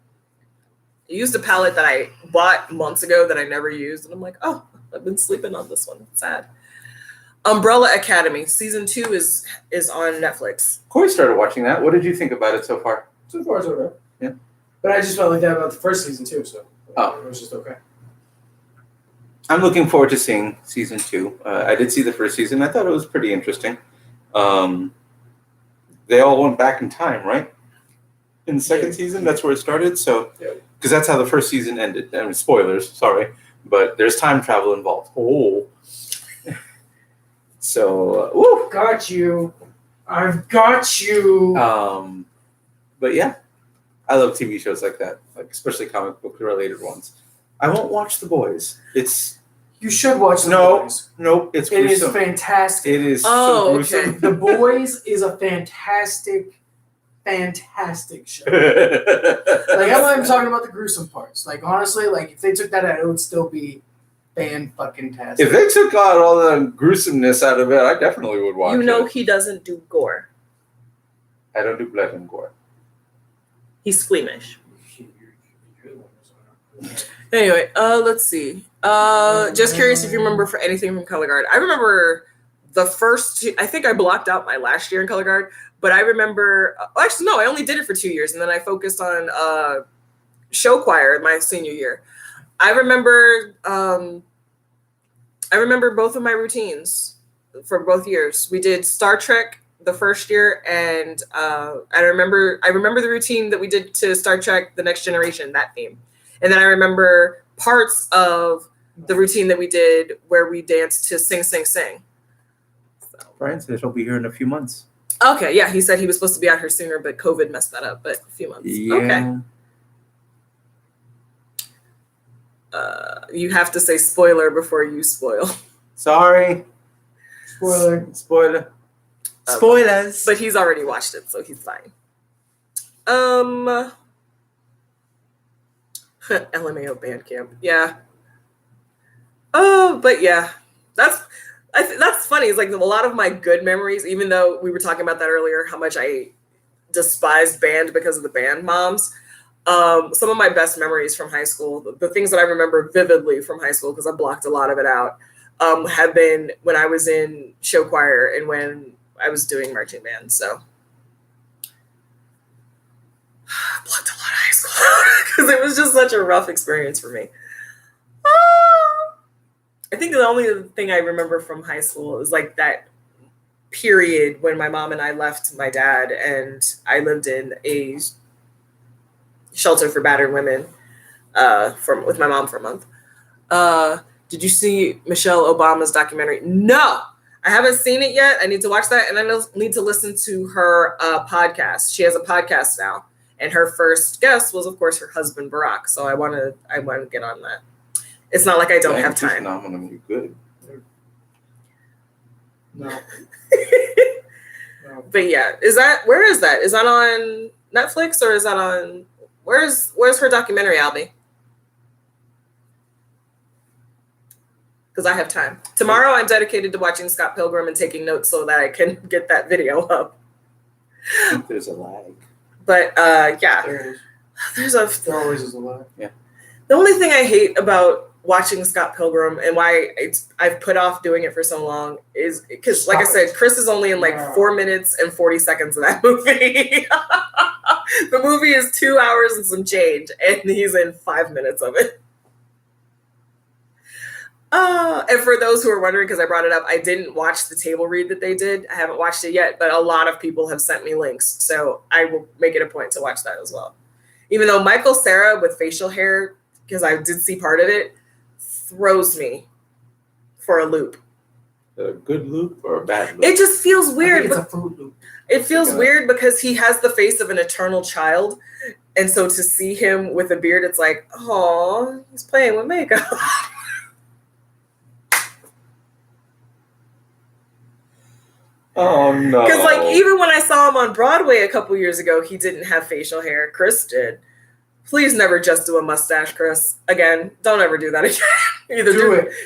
I used a palette that I bought months ago that I never used, and I'm like, oh, I've been sleeping on this one. It's sad. Umbrella Academy season 2 is on Netflix. Corey started watching that. What did you think about it so far? So far, it's okay. Yeah. But I just felt like that about the first season too, so it was just okay. I'm looking forward to seeing season 2. I did see the first season. I thought it was pretty interesting. They all went back in time, right? In the second season, that's where it started. So, because that's how the first season ended. I mean, spoilers, sorry, but there's time travel involved. Oh. So, woo. Got you. I've got you. But yeah, I love TV shows like that, like especially comic book related ones. I won't watch The Boys. You should watch The Boys. Nope, it's It gruesome. is fantastic. It is so gruesome. Okay. The Boys is a fantastic show. Like, I'm not even talking about the gruesome parts. Like, honestly, like if they took that out, it would still be fan-fucking-tastic. If they took out all the gruesomeness out of it, I definitely would watch it. He doesn't do gore. I don't do blood and gore. He's squeamish. Anyway, let's see. Just curious if you remember for anything from Color Guard. I remember the first two, I think I blocked out my last year in Color Guard, but I remember, actually, no, I only did it for 2 years, and then I focused on show choir my senior year. I remember both of my routines for both years. We did Star Trek the first year, and I remember the routine that we did to Star Trek: The Next Generation, that theme, and then I remember parts of the routine that we did where we danced to Sing Sing Sing. So. Brian says he'll be here in a few months. Okay, yeah, he said he was supposed to be out here sooner, but COVID messed that up. But a few months. Yeah. Okay. You have to say spoiler before you spoil. Sorry. Spoiler. Spoilers. But he's already watched it, so he's fine. LMAO Bandcamp, yeah. Oh, but yeah, that's funny. It's like a lot of my good memories, even though we were talking about that earlier, how much I despised band because of the band moms. Some of my best memories from high school, the things that I remember vividly from high school, because I blocked a lot of it out, have been when I was in show choir and when I was doing marching band. So I blocked a lot of high school because it was just such a rough experience for me. I think the only thing I remember from high school is like that period when my mom and I left my dad and I lived in a shelter for battered women with my mom for a month. Did you see Michelle Obama's documentary? No, I haven't seen it yet. I need to watch that, and I need to listen to her podcast. She has a podcast now, and her first guest was, of course, her husband Barack. So I want to get on that. It's not like I don't have time. Phenomenally good. No. But yeah, where is that? Is that on Netflix or is that on? Where's her documentary, Albie? Because I have time. Tomorrow I'm dedicated to watching Scott Pilgrim and taking notes so that I can get that video up. I think there's a lag. But yeah. There There always is a lag. Yeah. The only thing I hate about watching Scott Pilgrim and why I've put off doing it for so long is because, like I said, Chris is only in like 4 minutes and 40 seconds of that movie. The movie is 2 hours and some change, and he's in 5 minutes of it. And for those who are wondering, because I brought it up, I didn't watch the table read that they did. I haven't watched it yet, but a lot of people have sent me links, so I will make it a point to watch that as well. Even though Michael Cera with facial hair, because I did see part of it, throws me for a loop. A good loop or a bad loop? It just feels weird. It's a Fruit Loop. It feels weird because he has the face of an eternal child. And so to see him with a beard, it's like, oh, he's playing with makeup. Oh, no. Because like even when I saw him on Broadway a couple years ago, he didn't have facial hair. Chris did. Please never just do a mustache, Chris. Again, don't ever do that again. Either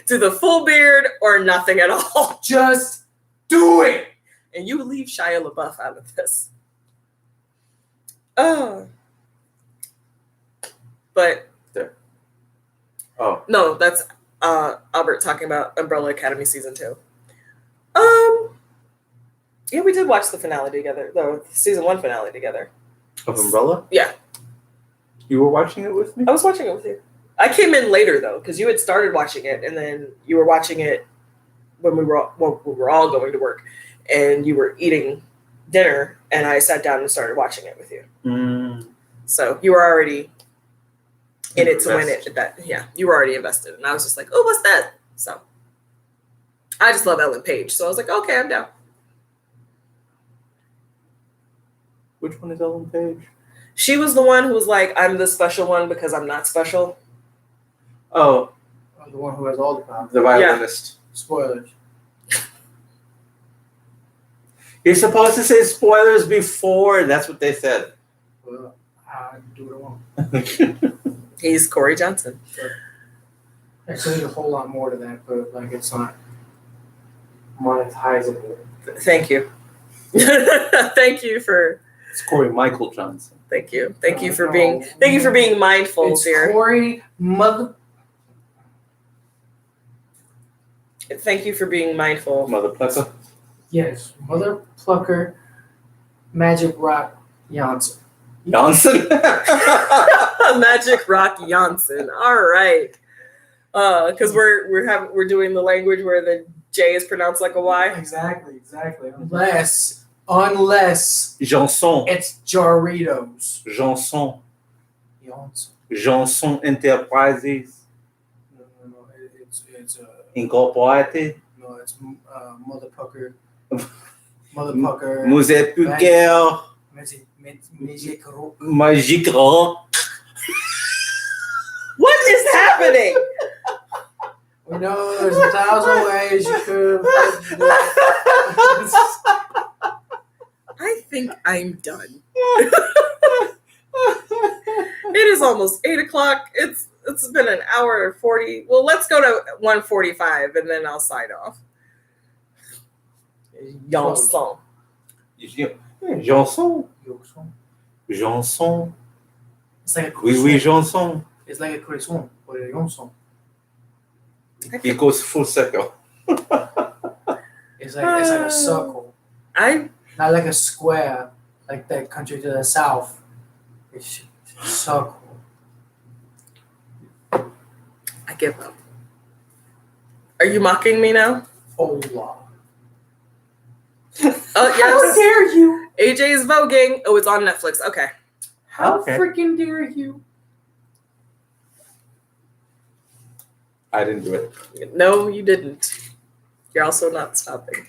do the full beard or nothing at all. Just do it. And you leave Shia LaBeouf out of this. Oh. But Oh. No, that's Albert talking about Umbrella Academy season 2. Yeah, we did watch the finale together, the season 1 finale together. Of Umbrella? Yeah. You were watching it with me? I was watching it with you. I came in later though, because you had started watching it, and then you were watching it when we were all going to work, and you were eating dinner, and I sat down and started watching it with you. Mm. So you were already in it to win it. You were already invested, and I was just like, oh, what's that? So I just love Ellen Page, so I was like, okay, I'm down. Which one is Ellen Page? She was the one who was like, I'm the special one because I'm not special. Oh. I'm the one who has all the power. The violinist. Spoilers. You're supposed to say spoilers before. That's what they said. Well, I do what I want. He's Corey Johnson. Actually, there's a whole lot more to that, but like it's not monetizable. Thank you. Thank you for. It's Corey Michael Johnson. Thank you. Thank you for being mindful, It's dear. Corey Mother. Thank you for being mindful. Mother Plucker. Yes, Mother Plucker, Magic Rock Janssen. Johnson. Magic Rock Janssen. All right. Because we're doing the language where the J is pronounced like a Y. Exactly. Unless Unless Janson. it's Jarritos. Janson. Janson. Janson Enterprises No. It's Incorporated. no. It's motherfucker. Motherfucker. Musée Puker. Magique Rock. What is happening? We know there's 1,000 ways you could. I think I'm done. It is almost 8:00. It's been an hour and 40. Well, let's go to 1:45 and then I'll sign off. Janson. Janson. Janson. It's like a Oui, Janson. It's like a croissant, but a Janson. It goes full circle. It's like a circle, not like a square, like that country to the south. It's a circle. I give up. Are you mocking me now? Hola. Oh, How yes. dare you? AJ is voguing. Oh, it's on Netflix. Okay. How Okay. freaking dare you? I didn't do it. No, you didn't. You're also not stopping.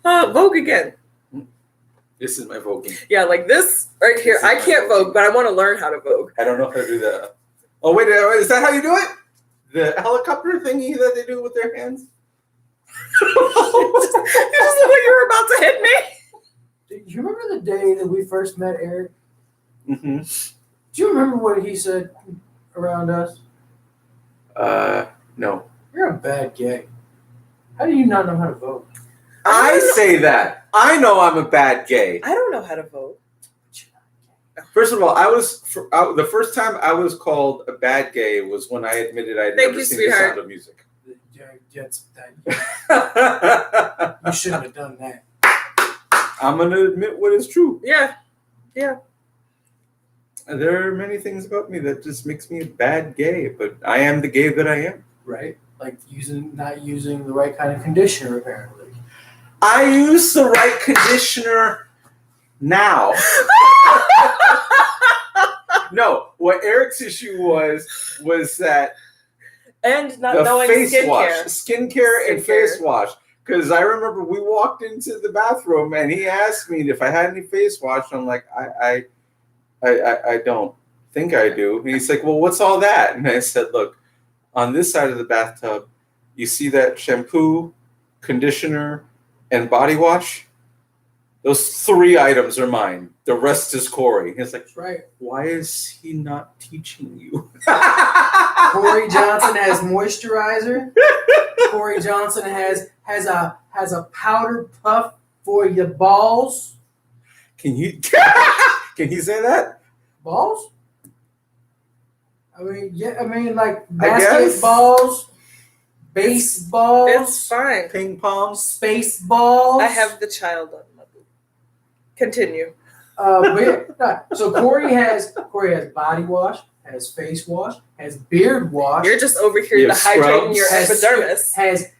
Vogue again. This is my voguing. Yeah, like this right here. I can't vogue, but I want to learn how to vogue. I don't know how to do that. Oh, wait, is that how you do it? The helicopter thingy that they do with their hands? You just look like you were about to hit me. Do you remember the day that we first met Eric? Mm-hmm. Do you remember what he said around us? No. You're a bad gay. How do you not know how to vote? I say that. I know I'm a bad gay. I don't know how to vote. First of all, the first time I was called a bad gay was when I admitted I'd Thank never you, seen sweetheart. The Sound of Music. You shouldn't have done that. I'm going to admit what is true. Yeah. There are many things about me that just makes me a bad gay, but I am the gay that I am. Right? Like not using the right kind of conditioner, apparently. I use the right conditioner now. No, what Eric's issue was that And not the knowing face wash, skincare. skincare and Skincare. face wash. Because I remember we walked into the bathroom and he asked me if I had any face wash. I'm like, I don't think I do. And he's like, well, what's all that? And I said, look, on this side of the bathtub, you see that shampoo, conditioner, and body wash? Those 3 items are mine. The rest is Corey. He's like, That's right. why is he not teaching you? Corey Johnson has moisturizer. Corey Johnson has a powder puff for your balls. Can you say that? Balls? I mean, yeah. I mean, like I guess. basketballs, baseballs, It's fine. Ping pong. space balls. I have the child on my boob. Continue. So Corey has body wash, has face wash, has beard wash, You're just over here You have dehydrating your scrubs. epidermis,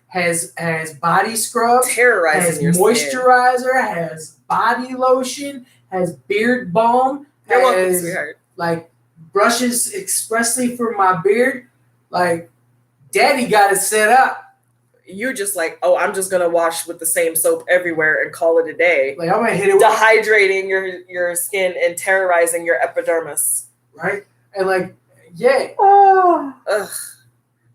has body scrub, has terrorizing your skin. moisturizer, has body lotion, has beard balm, You're welcome, has sweetheart. like brushes expressly for my beard. Like, daddy got it set up. You're just like, oh, I'm just gonna wash with the same soap everywhere and call it a day. Like, I'm gonna hit it with, Dehydrating your skin and terrorizing your epidermis. right? And like, yeah. Ugh.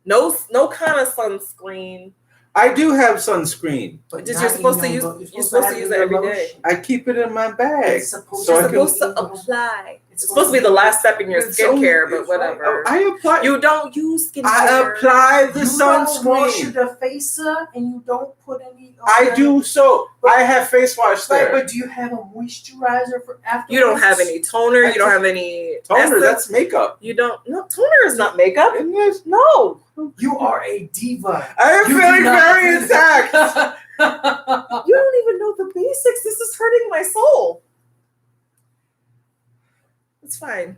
No kind of sunscreen. I do have sunscreen. But Just not you're supposed to in use. your- You're supposed to use it every day. I keep it in my bag. It's supposed So You're I can- supposed to apply. It's supposed to be the last step in your It's so- skincare, but it's right. whatever. Oh, I apply. You don't use skincare. I apply the You don't wash sunscreen. the face up and you don't put any. I do so. I have face wash Right, there. but do you have a moisturizer for after? You don't have any toner. You don't have any Toner, essence. that's makap. You don't. No, toner is not makeup. Isn't it? No. You are a diva. I am You do feeling not- very attacked. You don't even know the basics. This is hurting my soul. It's fine.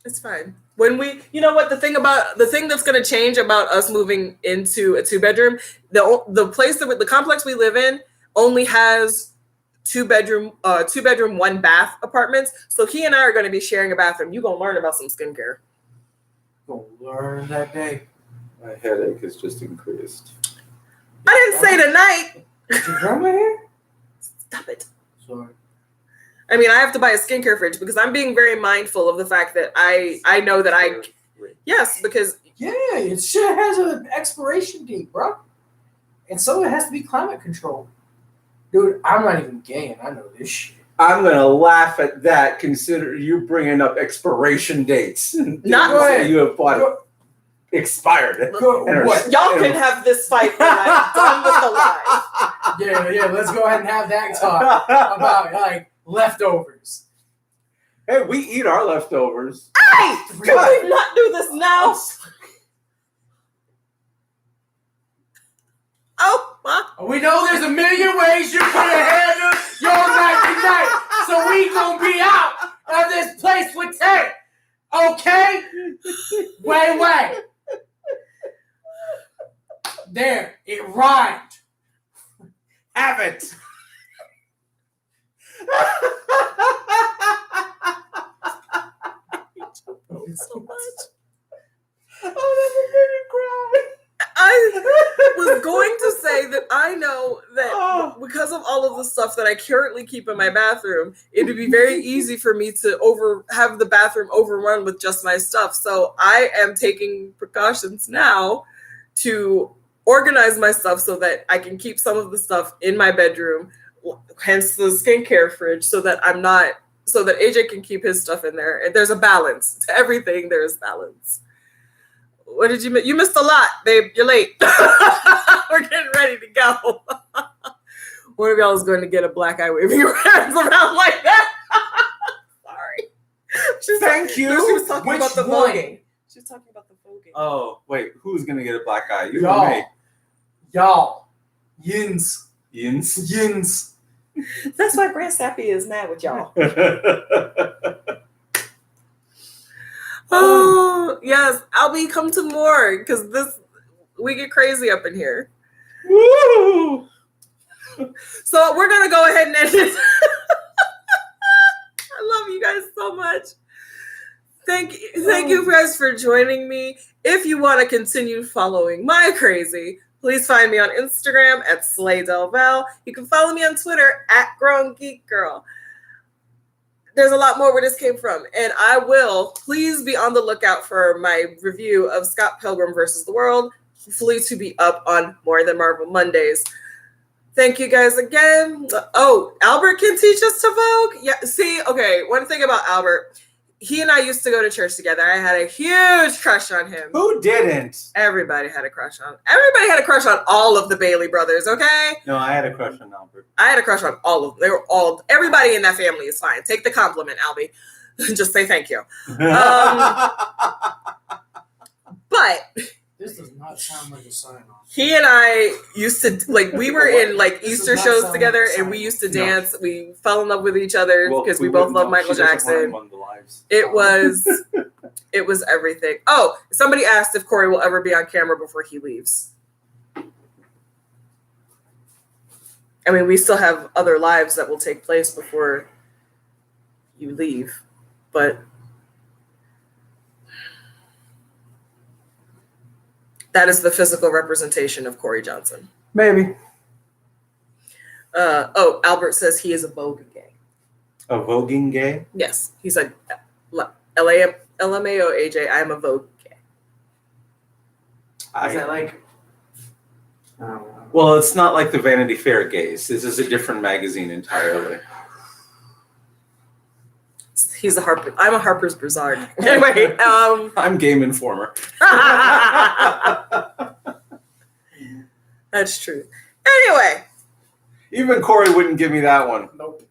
It's fine. When you know what, the thing that's going to change about us moving into a 2-bedroom, the complex we live in, only has two bedroom, 1 bath apartments. So he and I are going to be sharing a bathroom. You gonna learn about some skincare. Gonna learn that day. My headache has just increased. I didn't say tonight. Is your grandma here? Stop it. Sorry. I mean, I have to buy a skincare fridge because I'm being very mindful of the fact that I know that yes, because Yeah, it shit has an expiration date, bro. And some of it has to be climate controlled. Dude, I'm not even gay and I know this shit. I'm gonna laugh at that. Consider you bringing up expiration dates. Not right. You have bought it expired. What? Y'all can have this fight when I'm done with the live. Yeah, let's go ahead and have that talk about like leftovers. Hey, we eat our leftovers. Hey, can we not do this now? Oh, my. We know there's a million ways you could have handled your night tonight, so we gonna be out of this place with 10. Okay? Wait. There, it rhymed. Have it. So much. Oh, that made me cry. I was going to say that I know that because of all of the stuff that I currently keep in my bathroom, it would be very easy for me to have the bathroom overrun with just my stuff. So I am taking precautions now to organize my stuff so that I can keep some of the stuff in my bedroom, hence the skincare fridge, so that AJ can keep his stuff in there. And there's a balance to everything. There is balance. What did you miss? You missed a lot, babe. You're late. We're getting ready to go. One of y'all is going to get a black eye waving your hands around like that. Sorry. Thank you. She was talking about the voguing. She was talking about the voguing. Oh, wait. Who's going to get a black eye? You Y'all. or me? Y'all. Yins. Yins. That's why Grant Sappy is mad with y'all. Oh, yes. Albie, come to more, because we get crazy up in here. Woo! So we're going to go ahead and end it. I love you guys so much. Thank you guys for joining me. If you want to continue following my crazy, please find me on Instagram at SlayDelVal. You can follow me on Twitter at GrownGeekGirl. There's a lot more where this came from. And I will, please be on the lookout for my review of Scott Pilgrim vs. the World, hopefully to be up on More Than Marvel Mondays. Thank you guys again. Oh, Albert can teach us to Vogue? Yeah, see, okay, one thing about Albert, he and I used to go to church together. I had a huge crush on him. Who didn't? Everybody had a crush on all of the Bailey brothers, okay? No, I had a crush on Albert. I had a crush on all of them. They were everybody in that family is fine. Take the compliment, Albie. Just say thank you. But This does not sound like a sign off. he and I used to, we were in This Easter does not shows sound together, like a and we sign. used to dance. We fell in love with each other because we both love Michael Jackson. It was everything. Oh, somebody asked if Corey will ever be on camera before he leaves. I mean, we still have other lives that will take place before you leave, but that is the physical representation of Corey Johnson. Maybe. Albert says he is a voguing gay. A voguing gay? Yes, he's like LMAO AJ. I'm a vogue gay. Is that like? Well, it's not like the Vanity Fair gays. This is a different magazine entirely. He's a Harper. I'm a Harper's Bazaar. Anyway, I'm Game Informer. That's true. Anyway, even Corey wouldn't give me that one. Nope.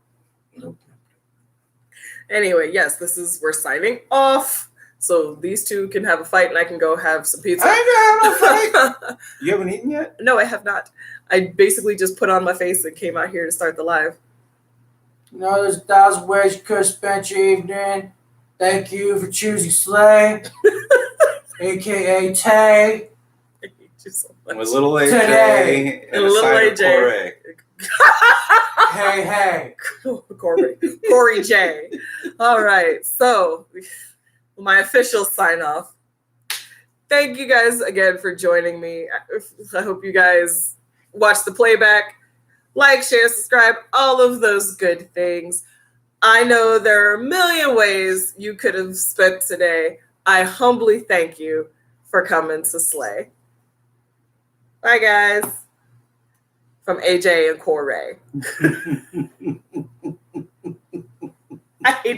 Anyway, yes, we're signing off. So these two can have a fight and I can go have some pizza. I can have a fight. You haven't eaten yet? No, I have not. I basically just put on my face and came out here to start the live. No, that was where you could have spent your evening. Thank you for choosing Slay, a.k.a. Tay. I hate you so much. With little AJ Today. and a Little side of AJ. Corey. Hey. Corey J. All right. So, my official sign off. Thank you guys again for joining me. I hope you guys watch the playback, like, share, subscribe, all of those good things. I know there are a million ways you could have spent today. I humbly thank you for coming to Slay. Bye, guys. From AJ and Corey. I hate